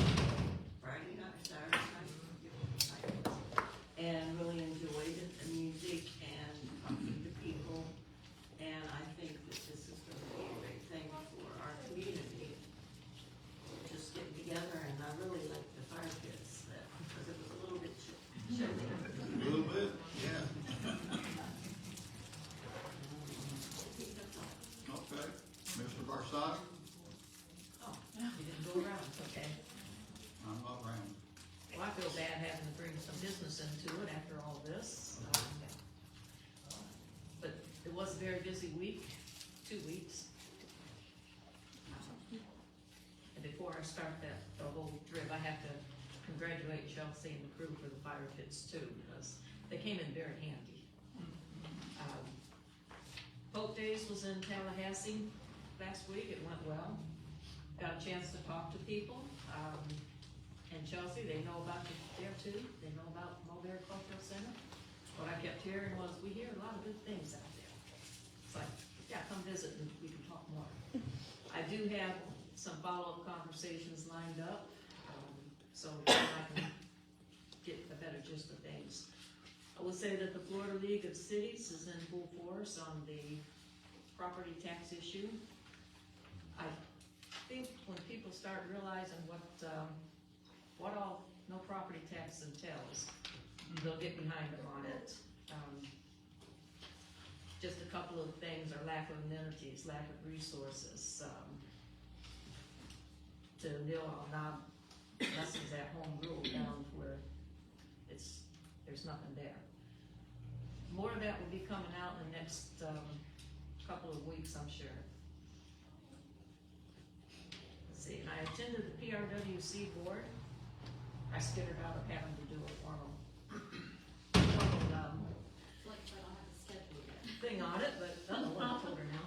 Friday night, Saturday night, and really enjoyed was a very busy week, 2 weeks. And before I start the whole trip, I have to congratulate Chelsea and the crew for the fire pits too, because they came in very handy. Hope Days was in Tallahassee last week, it went well. Got a chance to talk to people. And Chelsea, they know about you there too, they know about Mulberry Cultural Center. What I kept hearing was, we hear a lot of good things out there. It's like, yeah, come visit and we can talk more. I do have some follow-up conversations lined up, so I can get a better gist of things. I will say that the Florida League of Cities is in full force on the property tax issue. I think when people start realizing what all no property tax entails, they'll get behind them on it. Just a couple of things are lack of amenities, lack of resources, to nil on lessons at home rule down where there's nothing there. More of that will be coming out in the next couple of weeks, I'm sure. Let's see, and I attended the PRWC board. I skittered out of having to do a formal thing on it, but I told her now.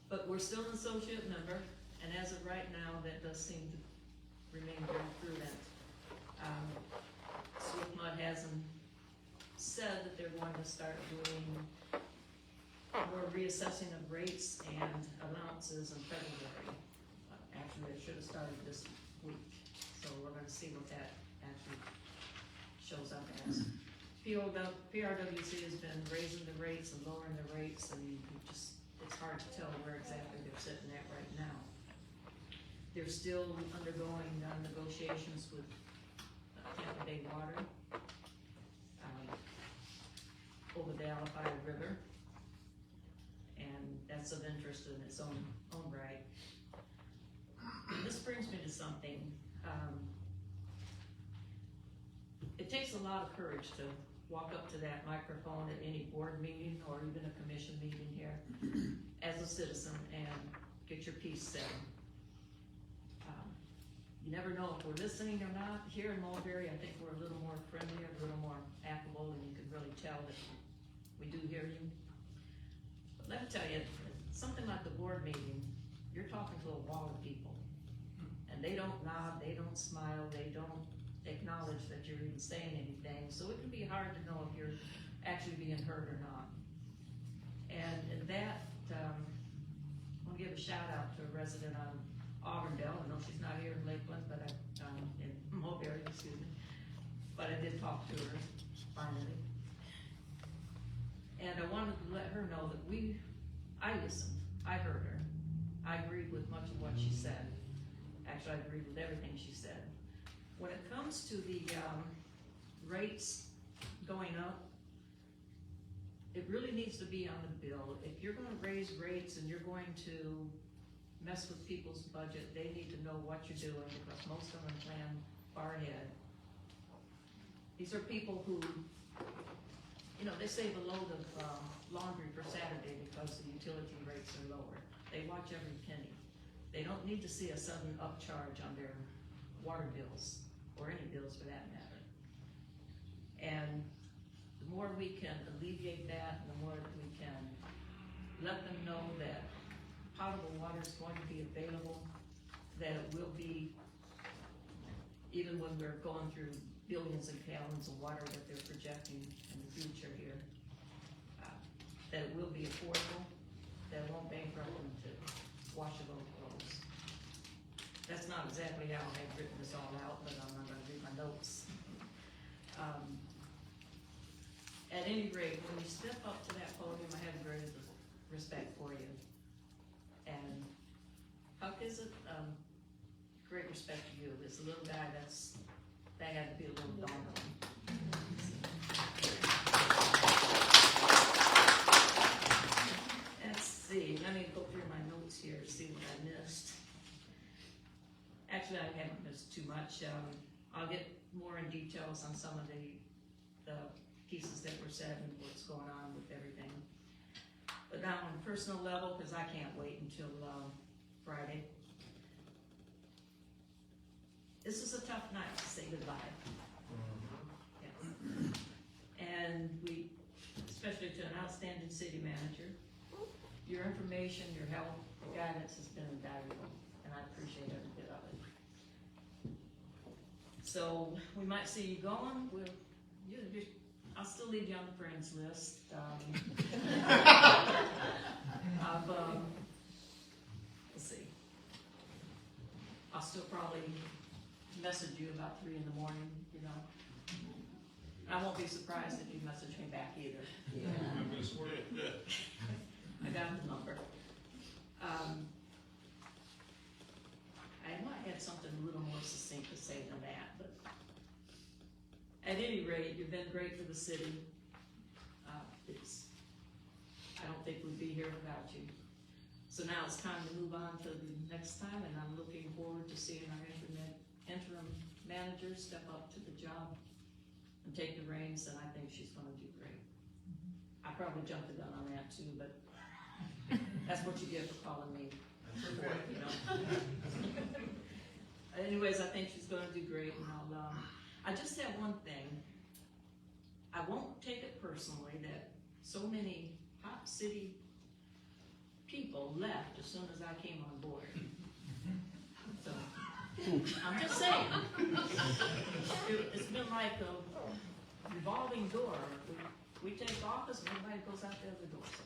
But we're still an associate member, and as of right now, that does seem to remain very prudent. Swiftmud hasn't said that they're going to start doing more reassessing of rates and allowances in February. Actually, it should have started this week, so we're going to see what that actually shows up as. PRWC has been raising the rates and lowering the rates, and it's hard to tell where exactly they're sitting at right now. They're still undergoing negotiations with Tampa Bay Water over the Alafaya River, and that's of interest in its own right. And this brings me to something. It takes a lot of courage to walk up to that microphone at any board meeting or even a commission meeting here as a citizen and get your piece said. You never know if we're listening or not. Here in Mulberry, I think we're a little more friendly, a little more affable, and you can really tell that we do hear you. But let me tell you, something like the board meeting, you're talking to a wall of people. And they don't nod, they don't smile, they don't acknowledge that you're even saying anything. So it can be hard to know if you're actually being heard or not. And that, I want to give a shout out to a resident on Auburndale. I know she's not here in Lakeland, but in Mulberry, excuse me. But I did talk to her finally. And I wanted to let her know that I listened, I heard her. I agreed with much of what she said. Actually, I agreed with everything she said. When it comes to the rates going up, it really needs to be on the bill. If you're going to raise rates and you're going to mess with people's budget, they need to know what you're doing, because most of them plan far ahead. These are people who, they save a load of laundry for Saturday because the utility rates are lower. They watch every penny. They don't need to see a sudden upcharge on their water bills, or any bills for that matter. And the more we can alleviate that, the more that we can let them know that potable water is going to be available, that it will be, even when we're going through billions of gallons of water that they're projecting in the future here, that it will be affordable, that it won't bankrupt them to washable clothes. That's not exactly how I've written this all out, but I'm not going to read my notes. At any rate, when you step up to that podium, I have great respect for you. And Huck is it? Great respect to you. This little guy that had to be a little daunting. Let's see, let me go through my notes here to see what I missed. Actually, I haven't missed too much. I'll get more in details on some of the pieces that were said and what's going on with everything. it down on a personal level, because I can't wait until Friday. This is a tough night to say goodbye. Yes. And we, especially to an outstanding city manager, your information, your help, your guidance has been invaluable, and I appreciate every bit of it. So we might see you going. I'll still leave you on the friends list. Let's see. I'll still probably message you about 3 in the morning, you know. I won't be surprised if you message me back either. I got the number. I might have something a little more succinct to say than that, but at any rate, you've been great for the city. I don't think we'd be here without you. So now it's time to move on to the next time, and I'm looking forward to seeing our interim manager step up to the job and take the reins, and I think she's gonna do great. I probably jumped the gun on that too, but that's what you get for calling me. You know. Anyways, I think she's gonna do great, and I just have one thing. I won't take it personally that so many hot city people left as soon as I came on board. So, I'm just saying. It's been like a revolving door. We take office and everybody goes out the other door. So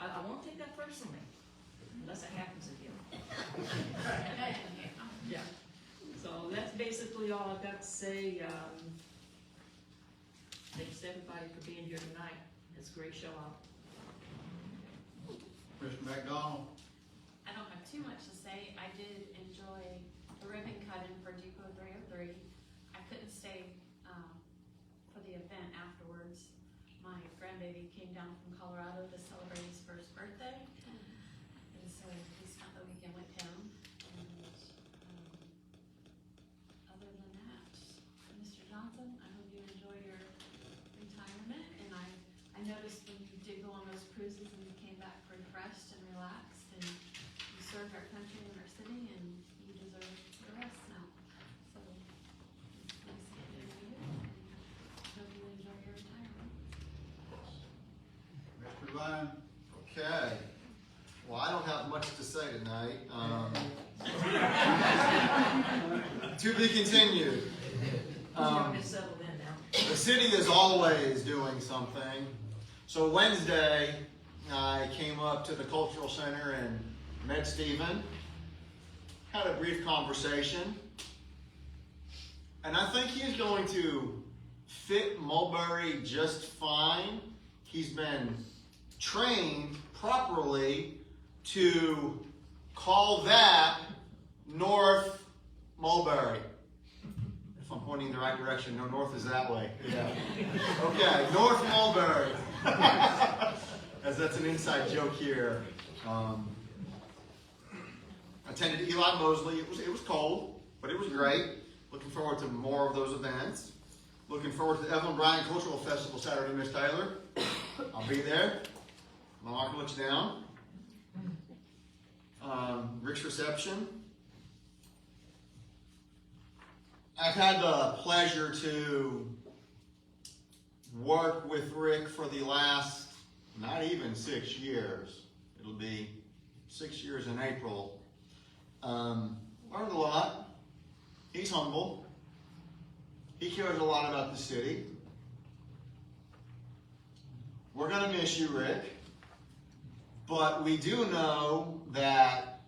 I won't take that personally, unless it happens again. Yeah. So that's basically all I've got to say. Thanks to everybody for being here tonight. It's a great show out. Mr. McDonald? I don't have too much to say. I did enjoy the ribbon cutting for Depot 303. I couldn't stay for the event afterwards. My grandbaby came down from Colorado to celebrate his first birthday, and so we spent the weekend with him. And other than that, Mr. Johnson, I hope you enjoy your retirement. And I noticed when you did go on those cruises and you came back refreshed and relaxed, and you served our country and our city, and you deserve the rest now. So it's nice to get to know you, and hope you enjoy your retirement. Mr. Vine? Okay. Well, I don't have much to say tonight. To be continued. Get settled in now. The city is always doing something. So Wednesday, I came up to the Cultural Center and met Stephen. Had a brief conversation. And I think he's going to fit Mulberry just fine. He's been trained properly to call that North Mulberry. If I'm pointing in the right direction, no, north is that way. Yeah. Okay, North Mulberry. As that's an inside joke here. Attended Eli Mosley. It was cold, but it was great. Looking forward to more of those events. Looking forward to the Evelyn Bryan Cultural Festival Saturday, Miss Taylor. I'll be there. My mark looks down. Rick's reception. I've had the pleasure to work with Rick for the last, not even 6 years. It'll be 6 years in April. Learned a lot. He's humble. He cares a lot about the city. We're going to miss you, Rick. But we do know that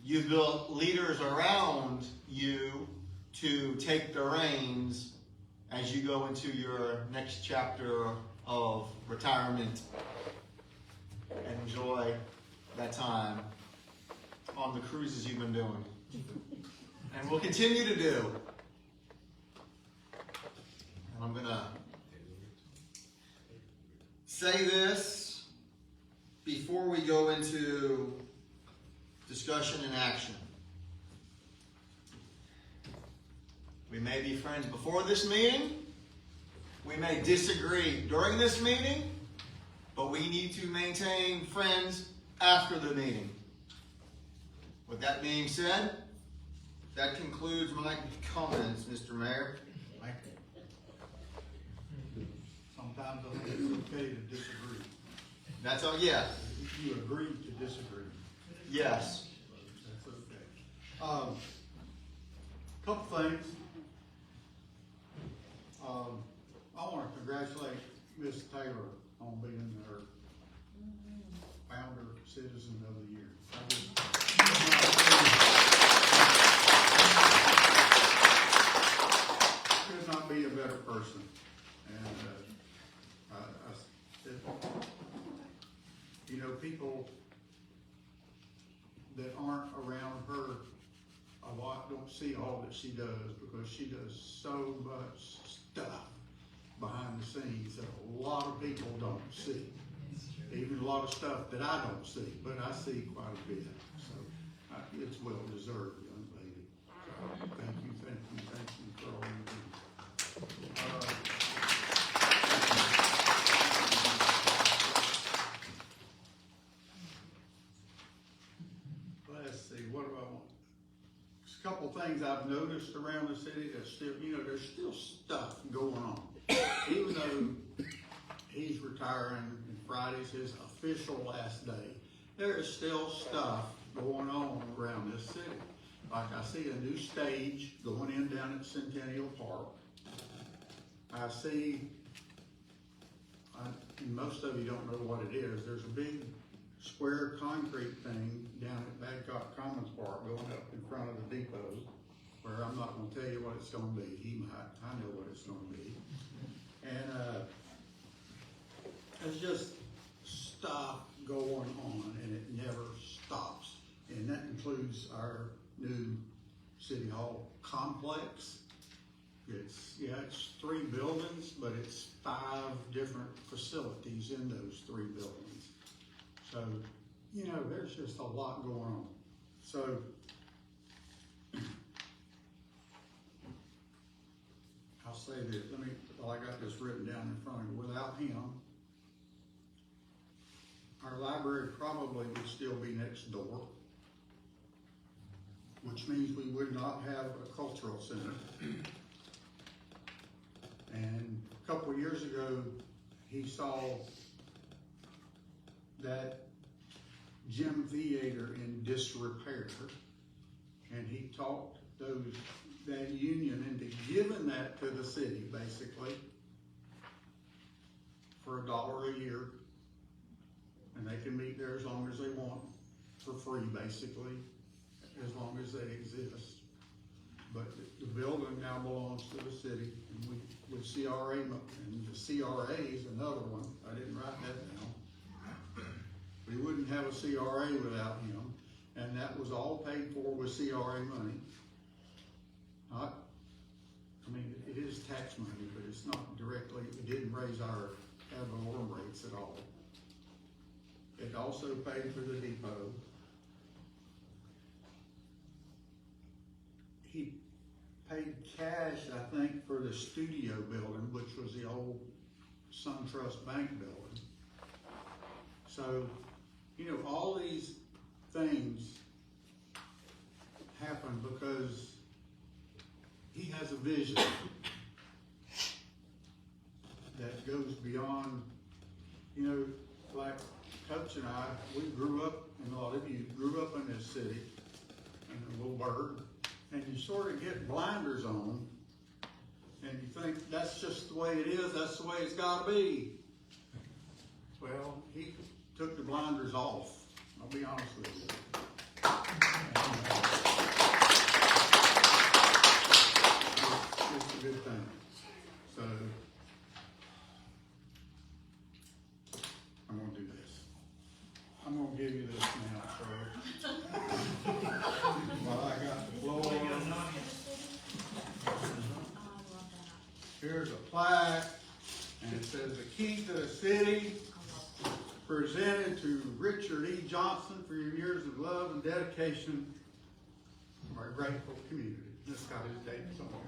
you've built leaders around you to take the reins as you go into your next chapter of retirement. And enjoy that time on the cruises you've been doing. And will continue to do. And I'm going to say this before we go into discussion and action. We may be friends before this meeting. We may disagree during this meeting. but we need to maintain friends after the meeting. With that being said, that concludes my comments, Mr. Mayor. Thank you. Sometimes I think it's okay to disagree. That's all, yeah. If you agree to disagree, Yes. that's okay. Couple things. I want to congratulate Ms. Taylor on being our founder citizen of the year. Could not be a better person. And you know, people that aren't around her a lot don't see all that she does, because she does so much stuff behind the scenes that a lot of people don't see. Even a lot of stuff that I don't see, but I see quite a bit. So it's well deserved, young lady. So thank you for all you do. Let's see, what do I want? There's a couple things I've noticed around the city that still, you know, there's still stuff going on. Even though he's retiring and Friday's his official last day, there is still stuff going on around this city. Like I see a new stage going in down at Centennial Park. I see, and most of you don't know what it is, there's a big square concrete thing down at Badcock Commons Park going up in front of the depot, where I'm not gonna tell you what it's gonna be. He might, I know what it's gonna be. And there's just stuff going on, and it never stops. And that includes our new City Hall complex. It's 3 buildings, but it's 5 different facilities in those 3 buildings. So, you know, there's just a lot going on. So, I'll say this, I got this written down in front of me. Without him, our library probably would still be next door, which means we would not have a cultural center. And a couple years ago, he saw that gym theater in disrepair, and he talked that union into giving that to the city, basically, for $1 a year, and they can meet there as long as they want, for free, basically, as long as they exist. But the building now belongs to the city, and with CRA, and the CRA is another one. I didn't write that down. We wouldn't have a CRA without him, and that was all paid for with CRA money. It is tax money, but it's not directly, it didn't raise our ad valorem rates at all. It also paid for the depot. He paid cash, I think, for the studio building, which was the old SunTrust Bank building. So, you know, all these things happen because he has a vision that goes beyond, you know, like Coach and I, we grew up, and a lot of you grew up in this city, in a little bird, and you sort of get blinders on, and you think that's just the way it is, that's the way it's got to be. Well, he took the blinders off, I'll be honest with you. It's a good thing. So, I'm going to do this. I'm going to give you this now, sir. While I got the floor. Here's a plaque, and it says, "The key to the city, presented to Richard E. Johnson for your years of love and dedication to our grateful community." This got his date somewhere.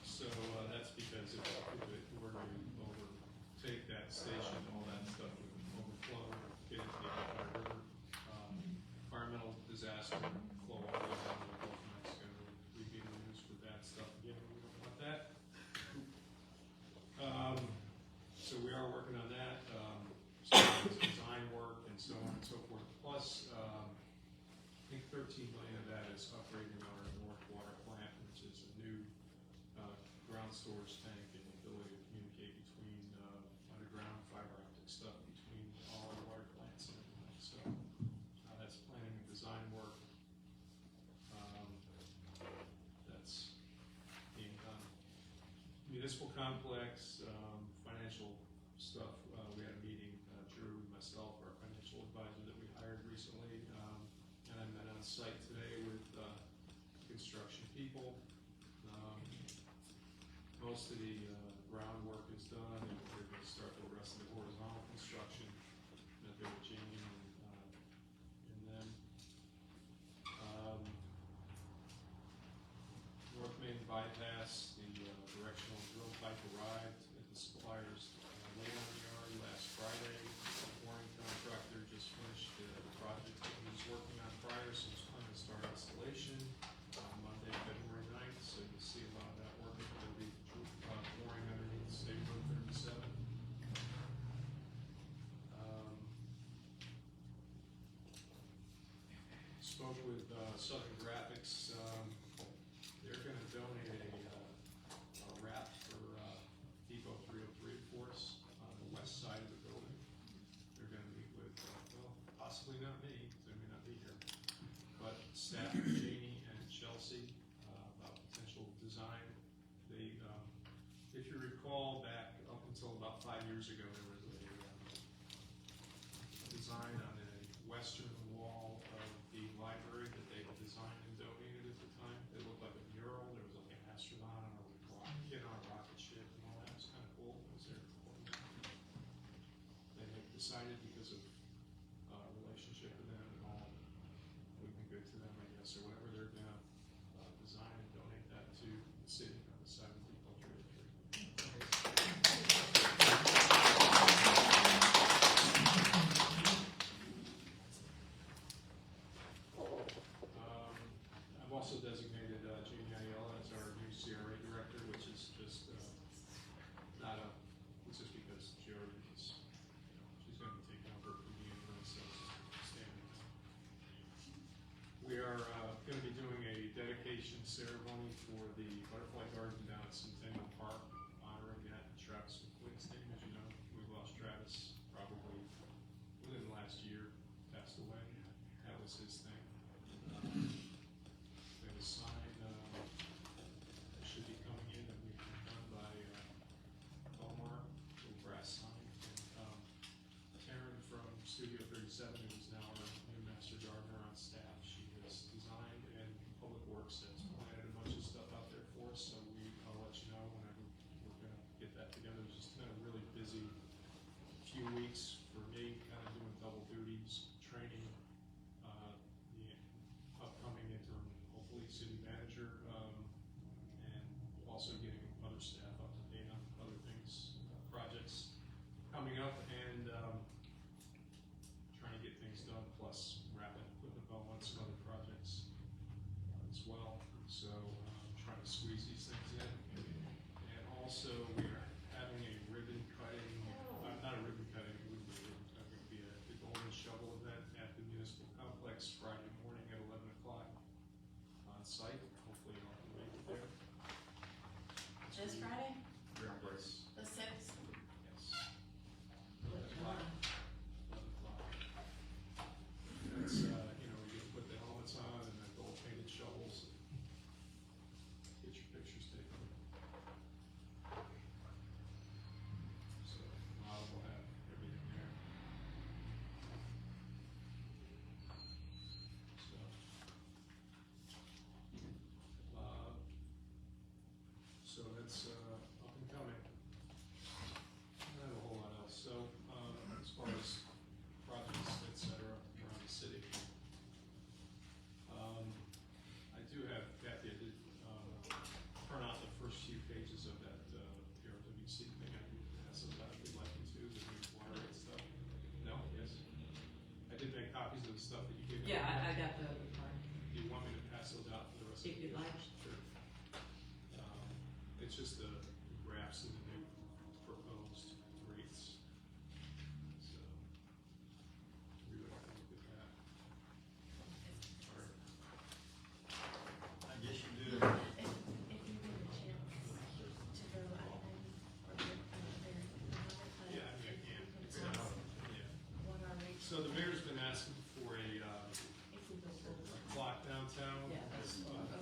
So that's because if it were to overtake that station, all that stuff would overflow, get into the Ohio River. Environmental disaster, flow all the way down to the Gulf of Mexico. We'd be in the news for that stuff again. We don't want that. So we are working on that. Design work and so on and so forth. Plus, I think 13 million of that is upgrading our North Water Plant, which is a new ground storage tank and the ability to communicate between underground fiber optic stuff between all our water plants and everything. So that's planning and design work. That's being done. Municipal complex, financial stuff. We had a meeting, Drew, myself, our financial advisor that we hired recently, and I met on site today with construction people. Most of the groundwork is done, and we're going to start the rest of the horizontal construction. Met there with Jamie and then North Main bypass, the directional drill pipe arrived at the supplier's late on the yard last Friday. The flooring contractor just finished the project that he was working on prior, so he's planning to start installation on Monday, February 9th. So you'll see a lot of that work. There'll be flooring underneath State Road 37. Spoke with Southern Graphics. They're going to donate a wrap for Depot 303 for us on the west side of the building. They're going to meet with, well, possibly not me, because I may not be here, but staff, Janie and Chelsea, about potential design. They, if you recall back up until about 5 years ago, there was a design on the western wall of the library that they had designed and donated at the time. It looked like a mural. There was like an astronaut on a kid on a rocket ship and all that. It was kind of cool. It was there. They had decided because of relationship with them and all, we've been good to them, I guess, or whatever. They're gonna design and donate that to the city on the side of Depot 303. I've also designated Jeannie Ayala as our new CRA director, which is just not a, it's just because she already is, she's going to be taking over from me anyway, so standing. We are going to be doing a dedication ceremony for the butterfly garden down at Centennial Park, honoring that Travis McQueen's name. As you know, we lost Travis probably within the last year, passed away. That was his thing. We have a sign that should be coming in that we've done by Omar, little brass sign. And Karen from Studio 37, who is now our new master gardener on staff, she has designed, and Public Works has planted a bunch of stuff out there for us, so I'll let you know whenever we're going to get that together. It's just been a really busy few weeks for me, kind of doing double duties, training the upcoming interim, hopefully city manager, and also getting other staff up to date on other things, projects coming up, and trying to get things done, plus wrapping, putting a bow on some other projects as well. So trying to squeeze these things in. And also we are having a ribbon cutting, not a ribbon cutting, it would be a ribbon cutting, it would be the Golden Shovel event at the Municipal Complex Friday morning at 11 o'clock on site. Hopefully y'all can make it there. This Friday, Very nice. the 6th. Yes. 11 o'clock. 11 o'clock. That's, you can put the helmets on and the gold painted shovels. Get your pictures taken. So, we'll have everything there. So, Yeah, I got the other part. Do you want me to pass those out for the rest of If the you'd like. Sure. It's just the graphs and the new proposed rates. So, everybody can look at that. All right. I guess you do. If you get a chance to go, I or Yeah, I mean, I can. It's Yeah. awesome. Yeah. What our rates. So the mayor's been asking for a If we go forward. clock downtown. Yeah, that's, okay.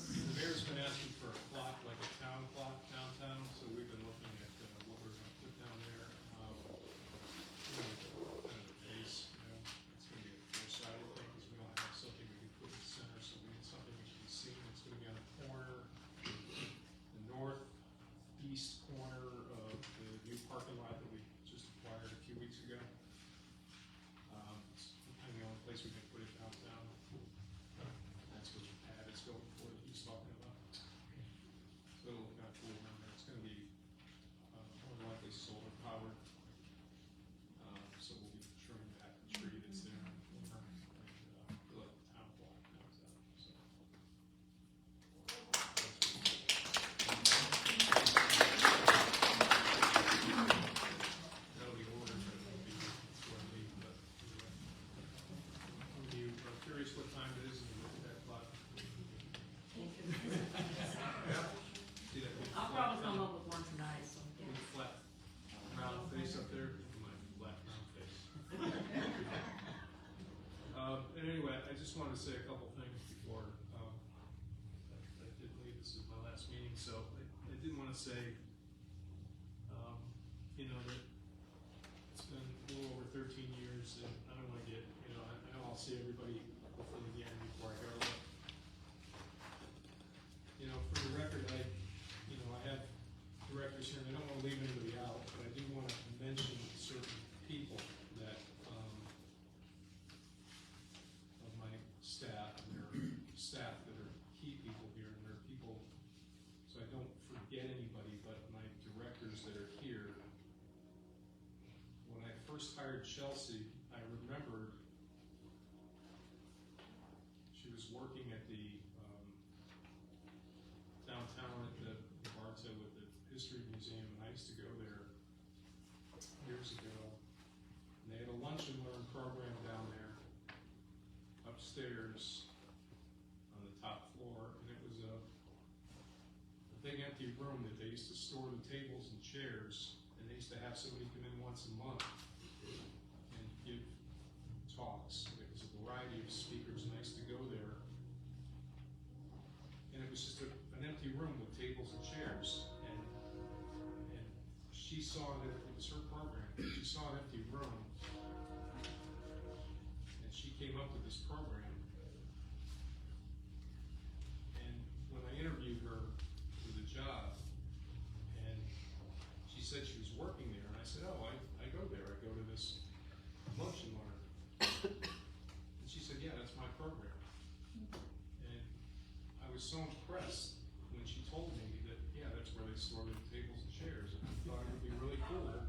The mayor's been asking for a clock, like a town clock downtown, so we've been looking at what we're gonna put down there. Kind of a base, it's gonna be a four-sided thing, because we don't have something we can put in the center, so we need something we can see. It's gonna be on the corner, the northeast corner of the new parking lot that we just acquired a few weeks ago. It's kind of the only place we can put it downtown. That's what the pad is going for that he's talking about. So it'll look kind of cool around there. It's gonna be, more than likely solar powered. So we'll be trimming that tree that's there in the corner, and, we'll let the town block downtown, so. That'll be ordered, but it'll be, it's where I leave, but, anyway. When you are curious what time it is, and you look at that clock. See that big I'll flat probably come thing? up with one tonight, so. Big flat round face up there, my flat round face. And anyway, I just wanted to say a couple things before, I did leave, this is my last meeting, so I did want to say, that it's been a little over 13 years, and I don't want to get, I know I'll see everybody hopefully again before I go. For the record, I have directors here, and I don't want to leave anybody out, but I do want to mention certain people that, of my staff, and there are staff that are key people here, and there are people, so I don't forget anybody, but my directors that are here. When I first hired Chelsea, I remembered she was working at the downtown at the Barta with the History Museum, and I used to go there years ago. And they had a lunch and learn program down there, upstairs on the top floor, and it was a big empty room that they used to store the tables and chairs, and they used to have somebody come in once a month and give talks. And it was a variety of speakers, and I used to go there. And it was just an empty room with tables and chairs, and she saw that it was her program. She saw an empty room, and she came up with this program. And when I interviewed her for the job, and she said she was working there, and I said, "Oh, I go there. I go to this lunch and learn." And she said, "Yeah, that's my program." And I was so impressed when she told me that, yeah, that's where they store the tables and chairs. And I thought it would be really cool to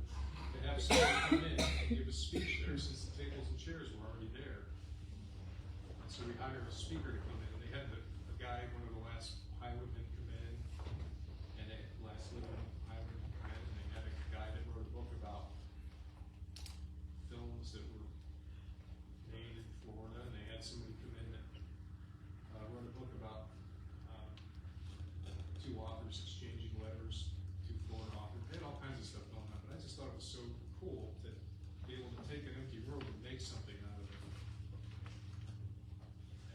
have somebody come in and give a speech there, since the tables and chairs were already there. And so we hired a speaker to come in, and they had a guy, one of the last highwaymen come in, and the last living highwayman come in, and they had a guy that wrote a book about films that were made in Florida, and they had somebody come in that wrote a book about two authors exchanging letters, two Florida authors. They had all kinds of stuff going on, but I just thought it was so cool to be able to take an empty room and make something out of it.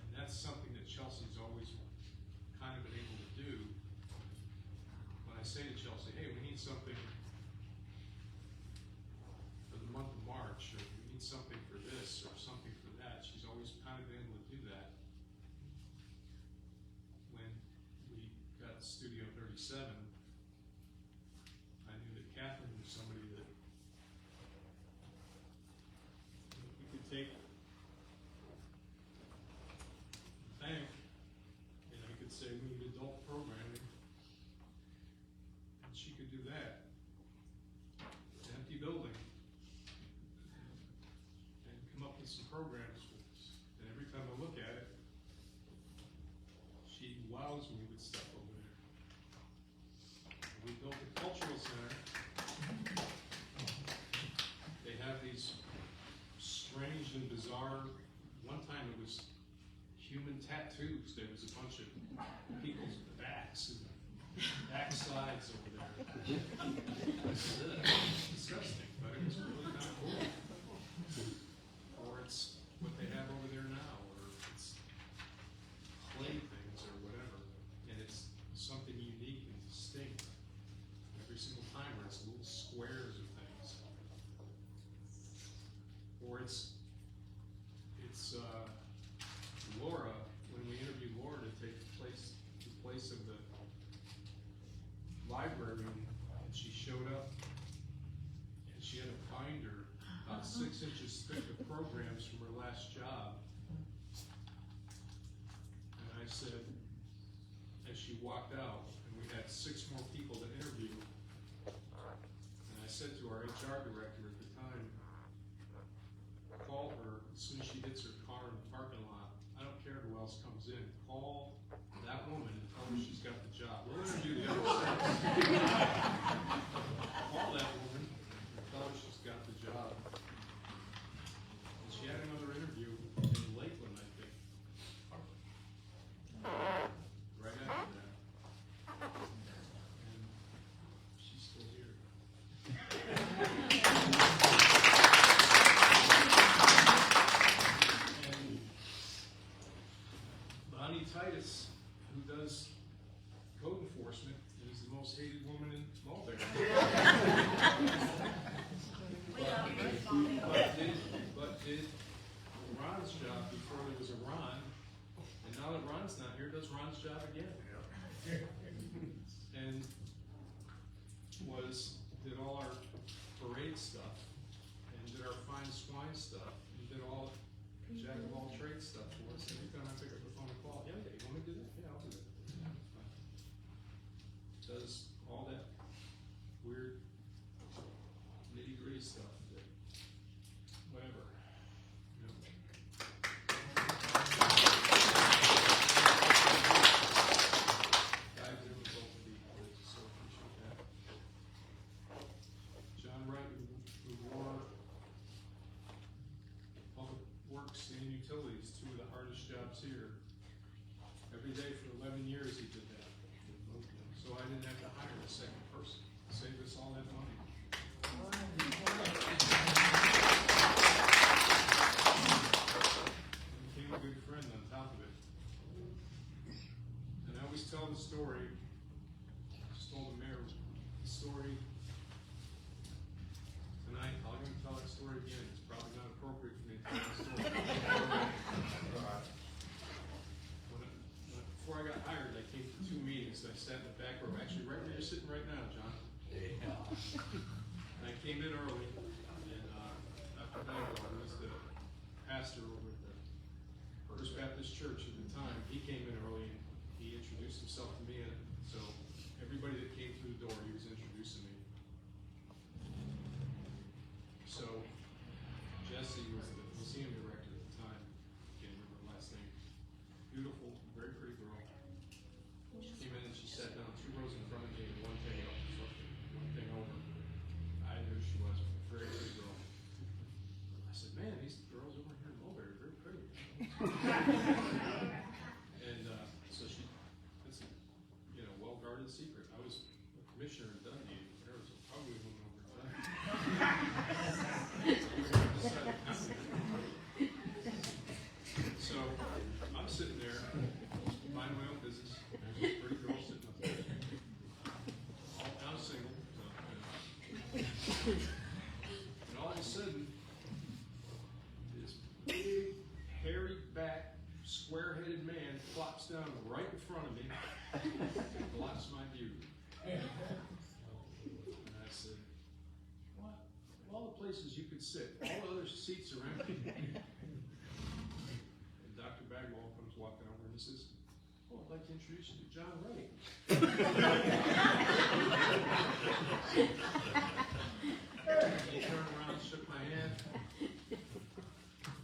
And that's something that Chelsea's always kind of been able to do. When I say to Chelsea, "Hey, we need something for the month of March," or "we need something for this," or something for that, she's always kind of been able to do that. When we got Studio 37, I knew that Catherine was somebody that we could take the bank, and I could say we need adult programming, and she could do that. human tattoos. There was a bunch of people's backs and backsides over there. It's disgusting, but it was really kind of cool. Or it's what they have over there now, or it's clay things or whatever, and it's something unique and distinct every single time, where it's little squares of things. Or it's Laura, when we interviewed Laura to take the place of the library, and she showed up, and she had a binder about 6 inches thick of programs from her last job. And I said, as she walked out, and we had 6 more people to interview, and I said to our HR director at the time, call her as soon as she gets her car in the parking lot. I don't care who else comes in. Call that woman and tell her she's got the job. We'll interview the other 6. Call that woman and tell her she's got the job. And she had another interview in Lakeland, I think. Right after that. And she's still here. Bonnie Titus, who does code enforcement, is the most hated woman in Mulberry. but did Ron's job before there was a Ron, and now that Ron's not here, does Ron's job again. And did all our parade stuff, and did our fine swine stuff, and did all jack of all trades stuff for us. Every time I pick up the phone and call, yeah, you want me to do that? Yeah, I'll do that. Does all that weird nitty gritty stuff that, whatever, you know. Dives in with both feet, so appreciate that. John Wright, who wore Public Works and Utilities, 2 of the hardest jobs here. Every day for 11 years he did that. So I didn't have to hire a second person. Saved us all that money. Became a good friend on top of it. And I always tell the story, I just told the mayor the story tonight. I'm going to tell that story again. It's probably not appropriate for me to tell the story. Before I got hired, I came to 2 meetings. I sat in the back row, actually right where you're sitting right now, John. And I came in early, and Dr. Bagwell, who was the pastor over at the First Baptist Church at the time, he came in early and he introduced himself to me. And so everybody that came through the door, he was introducing me. So Jesse was the museum director at the time. Can't remember her last name. Beautiful, very pretty girl. She came in and she sat down 2 rows in front of me and 1 thing up, one thing over. I knew she was a very pretty girl. I said, man, these girls over here in Mulberry are very pretty. And so it's a well-guarded secret. I was a commissioner in Dundee. There was a ugly woman over there. So I'm sitting there, minding my own business. There's this pretty girl sitting up there. I'm single. And all of a sudden, this big, hairy back, square-headed man plops down right in front of me and blocks my view. And I said, what? Of all the places you could sit, all the other seats are empty. And Dr. Bagwell comes walking over and he says, oh, I'd like to introduce you to John Wright. He turned around and shook my hand.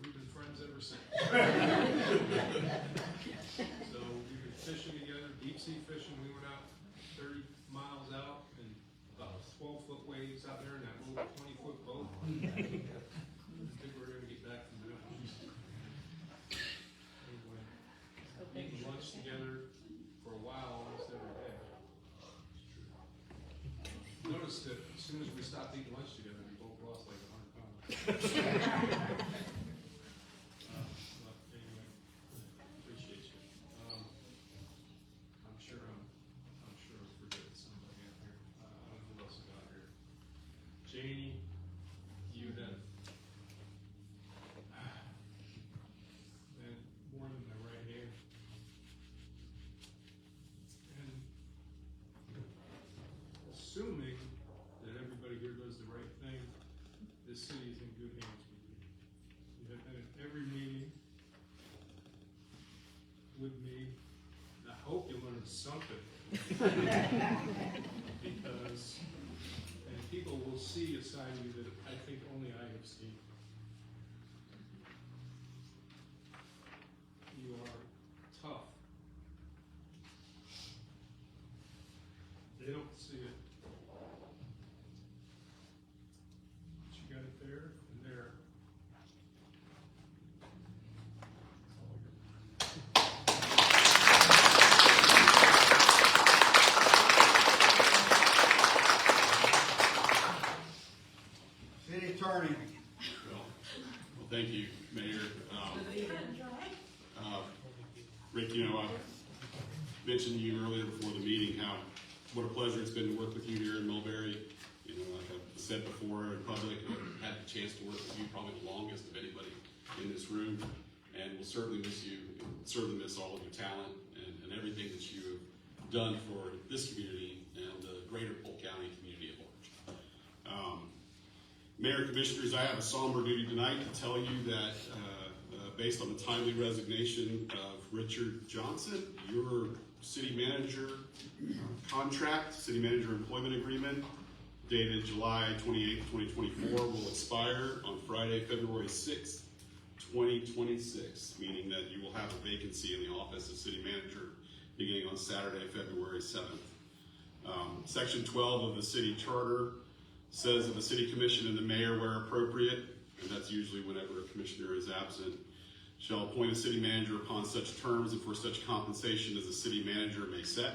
We've been friends ever since. So we've been fishing together, deep sea fishing. We went out 30 miles out and about 12-foot waves out there in that little 20-foot boat. I think we're going to get back from that. Anyway, noticed that as soon as we stopped eating lunch together, we both lost like 100 pounds. But anyway, appreciate you. I'm sure I'm forgetting somebody out here. Who else is out here? Janie, you have been born in my right hand. And assuming that everybody here does the right thing, this city is in good hands with you. You have been at every meeting with me. I hope you learned something. Because, and people will see a side of you that I think only I have seen. You are tough. They don't see it. But you got it there and there. City Attorney. Well, thank you, Mayor. Rick, you know, I mentioned to you earlier before the meeting what a pleasure it's been to work with you here in Mulberry. You know, like I've said before in public, I've had the chance to work with you probably the longest of anybody in this room, and we'll certainly miss you, certainly miss all of your talent and everything that you have done for this community and the greater Polk County community at large. Mayor, Commissioners, I have a somber duty tonight to tell you that based on the timely resignation of Richard Johnson, your city manager contract, city manager employment agreement, dated July 28, 2024, will expire on Friday, February 6th, 2026, meaning that you will have a vacancy in the office of city manager beginning on Saturday, February 7th. Section 12 of the city charter says that the city commission and the mayor, where appropriate, and that's usually whenever a commissioner is absent, shall appoint a city manager upon such terms and for such compensation as the city manager may set.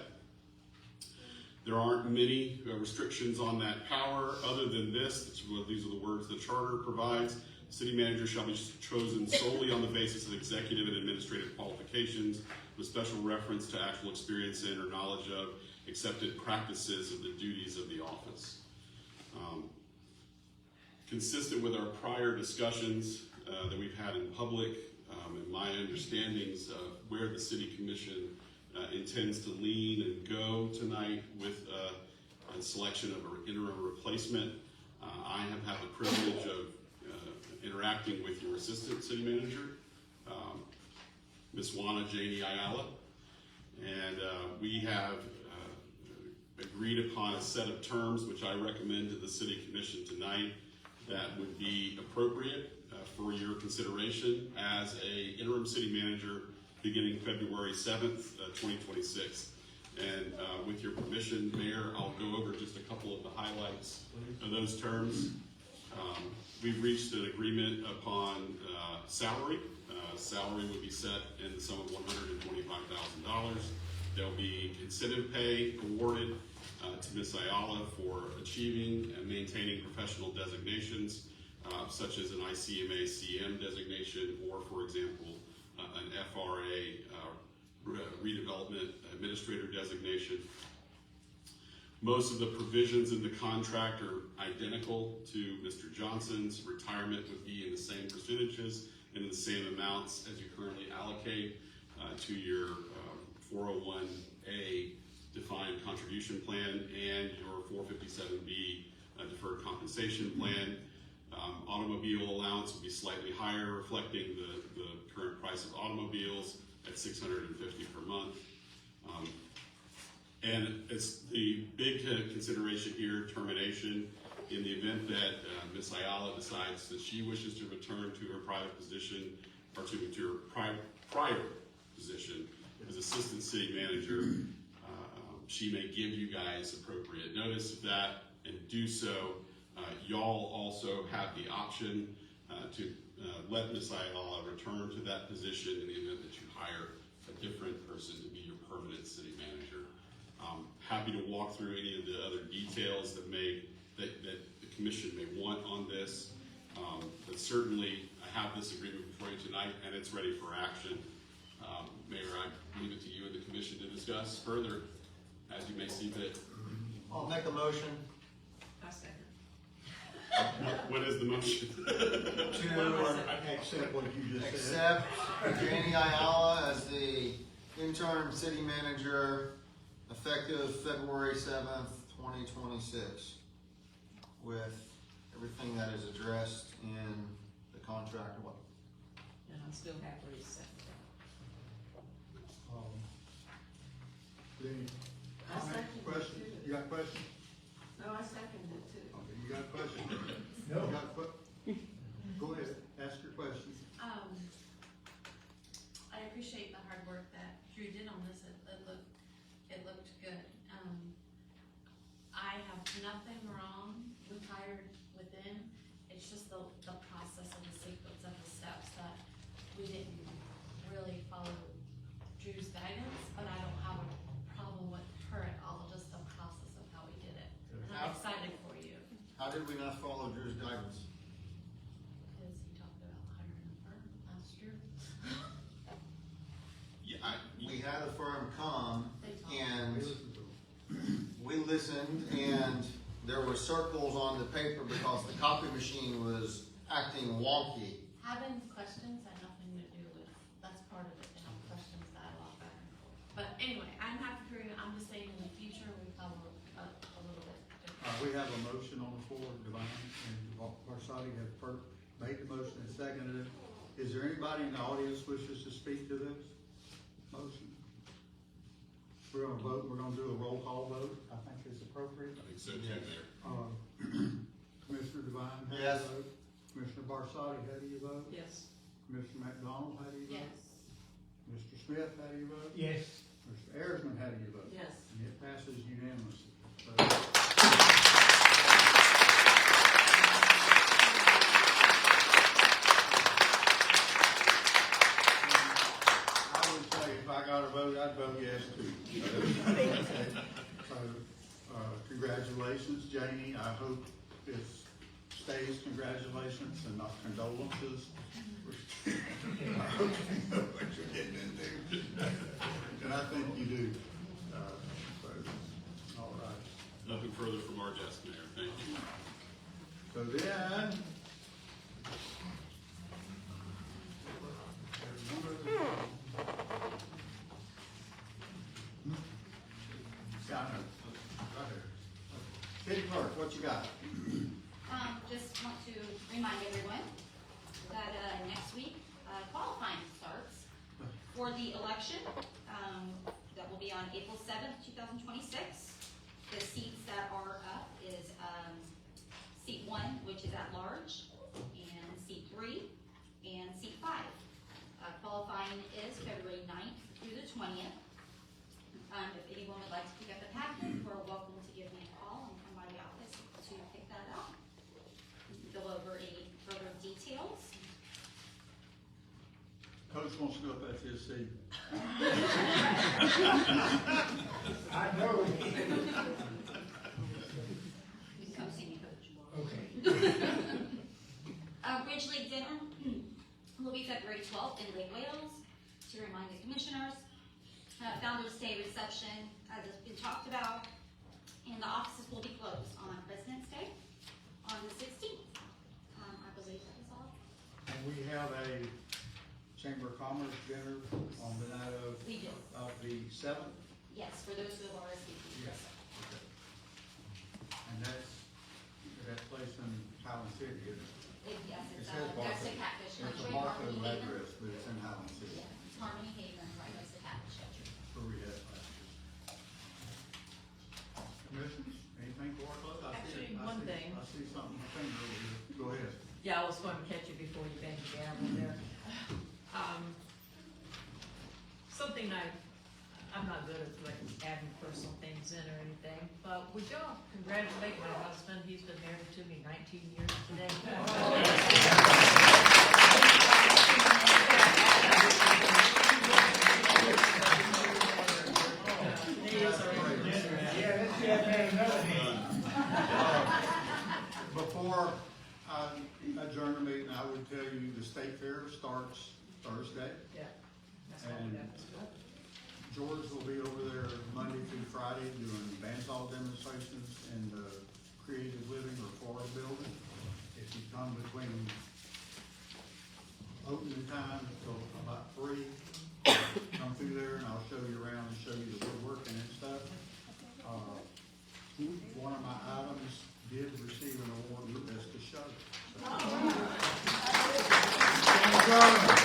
There aren't many restrictions on that power other than this. These are the words the charter provides. City manager shall be chosen solely on the basis of executive and administrative qualifications with special reference to actual experience in or knowledge of accepted practices of the duties of the office. Consistent with our prior discussions that we've had in public and my understandings of where the city commission intends to lean and go tonight with a selection of an interim replacement, I have had the privilege of interacting with your assistant city manager, Ms. Juana Janie Ayala, and we have agreed upon a set of terms which I recommend to the city commission tonight that would be appropriate for your consideration as a interim city manager beginning February 7th, 2026. And with your permission, Mayor, I'll go over just a couple of the highlights of those terms. We've reached an agreement upon salary. Salary would be set in the sum of $125,000. There'll be incentive pay awarded to Ms. Ayala for achieving and maintaining professional designations, such as an ICMA-CM designation, or, for example, an FRA redevelopment administrator designation. Most of the provisions in the contract are identical to Mr. Johnson's. Retirement would be in the same percentages and in the same amounts as you currently allocate to your 401A defined contribution plan and your 457B deferred compensation plan. Automobile allowance will be slightly higher, reflecting the current price of automobiles at $650 per month. And it's the big consideration here, termination. In the event that Ms. Ayala decides that she wishes to return to her private position, or to her prior position as assistant city manager, she may give you guys appropriate notice of that and do so. Y'all also have the option to let Ms. Ayala return to that position in the event that you hire a different person to be your permanent city manager. Happy to walk through any of the other details that may that the commission may want on this. But certainly, I have this agreement before you tonight, and it's ready for action. Mayor, I leave it to you and the commission to discuss further as you may see fit. I'll make a motion I second. What is the motion? to Accept what you just said. accept Janie Ayala as the interim city manager effective February 7th, 2026, with everything that is addressed in the contract. And I'm still happy to second Any I second it questions? too. You got questions? No, I second it too. Okay, you got questions? No. You got Go ahead, ask your questions. I appreciate the hard work that Drew did on this. It looked good. I have nothing wrong with hired within. It's just the process and the sequence of the steps that we didn't really follow Drew's guidance, but I don't have a problem with her at all, just the process of how we did it. And I'm excited for you, How did we not follow Drew's guidance? because he talked about hiring a firm. That's true. Yeah, We had a firm come They talked. and we listened, and there were circles on the paper because the copy machine was acting wonky. Having questions had nothing to do with, that's part of it, to have questions, dialogue back and forth. But anyway, I'm happy for you. I'm just saying in the future, we follow a little bit different. We have a motion on the floor, Divine, and Barsati has made the motion and seconded it. Is there anybody in the audience wishes to speak to this motion? We're gonna vote, we're gonna do a roll call vote, I think it's appropriate. I think so too, Mayor. Commissioner Devine, how do you Yes. vote? Commissioner Barsati, how do you vote? Yes. Commissioner McDonald, how do you vote? Yes. Mr. Smith, how do you vote? Yes. Mr. Ayersman, how do you vote? Yes. And it passes unanimously. I would say if I got a vote, I'd vote yes too. So, congratulations, Janie. I hope it stays congratulations and not condolences. I hope you know what you're getting into. And I think you do. All right. Nothing further from our desk, Mayor. Thank you. So then. City clerk, what you got? Just want to remind everyone that, next week, qualifying starts for the election, that will be on April 7th, 2026. The seats that are up is, seat 1, which is at large, and seat 3, and seat 5. Qualifying is February 9th through the 20th. If anyone would like to pick up the packet, we're welcome to give me a call and come by the office to pick that up. Go over any further details. Coach wants to go up at his seat. I know. You can come see me, Coach. Okay. Ridge League dinner will be February 12th in Lake Wales, to remind the commissioners. Founders Day reception, as has been talked about, and the offices will be closed on President's Day on the 16th. I believe that is all. And we have a Chamber of Commerce dinner on the night of. We do. Of the 7th. Yes, for those who have RSVP'd. Yes. Okay. And that's place in Highland City, isn't it? Yes, It it's, says that's the Barcode. Catfish It's a Country, Barcode Harmony Haven. address, but it's in Highland City. Yeah, it's Harmony Haven, right next to Catfish Country. Where we had last year. Commissioners, anything for our close? Actually, one thing. I see something, my finger over here. Go ahead. Yeah, I was going to catch you before you banged your gavel there. Something I'm not good at like adding personal things in or anything, but would y'all congratulate my husband? He's been married to me 19 years today. Yeah, let's see if I have another hand. Before I adjourn the meeting, I would tell you the state fair starts Thursday. Yeah. And George will be over there Monday through Friday doing bandsaw demonstrations in the Creative Living or Florida building. If you come between opening time till about 3, come through there and I'll show you around and show you the woodworking and stuff. One of my items did receive an award with Best of Show. So.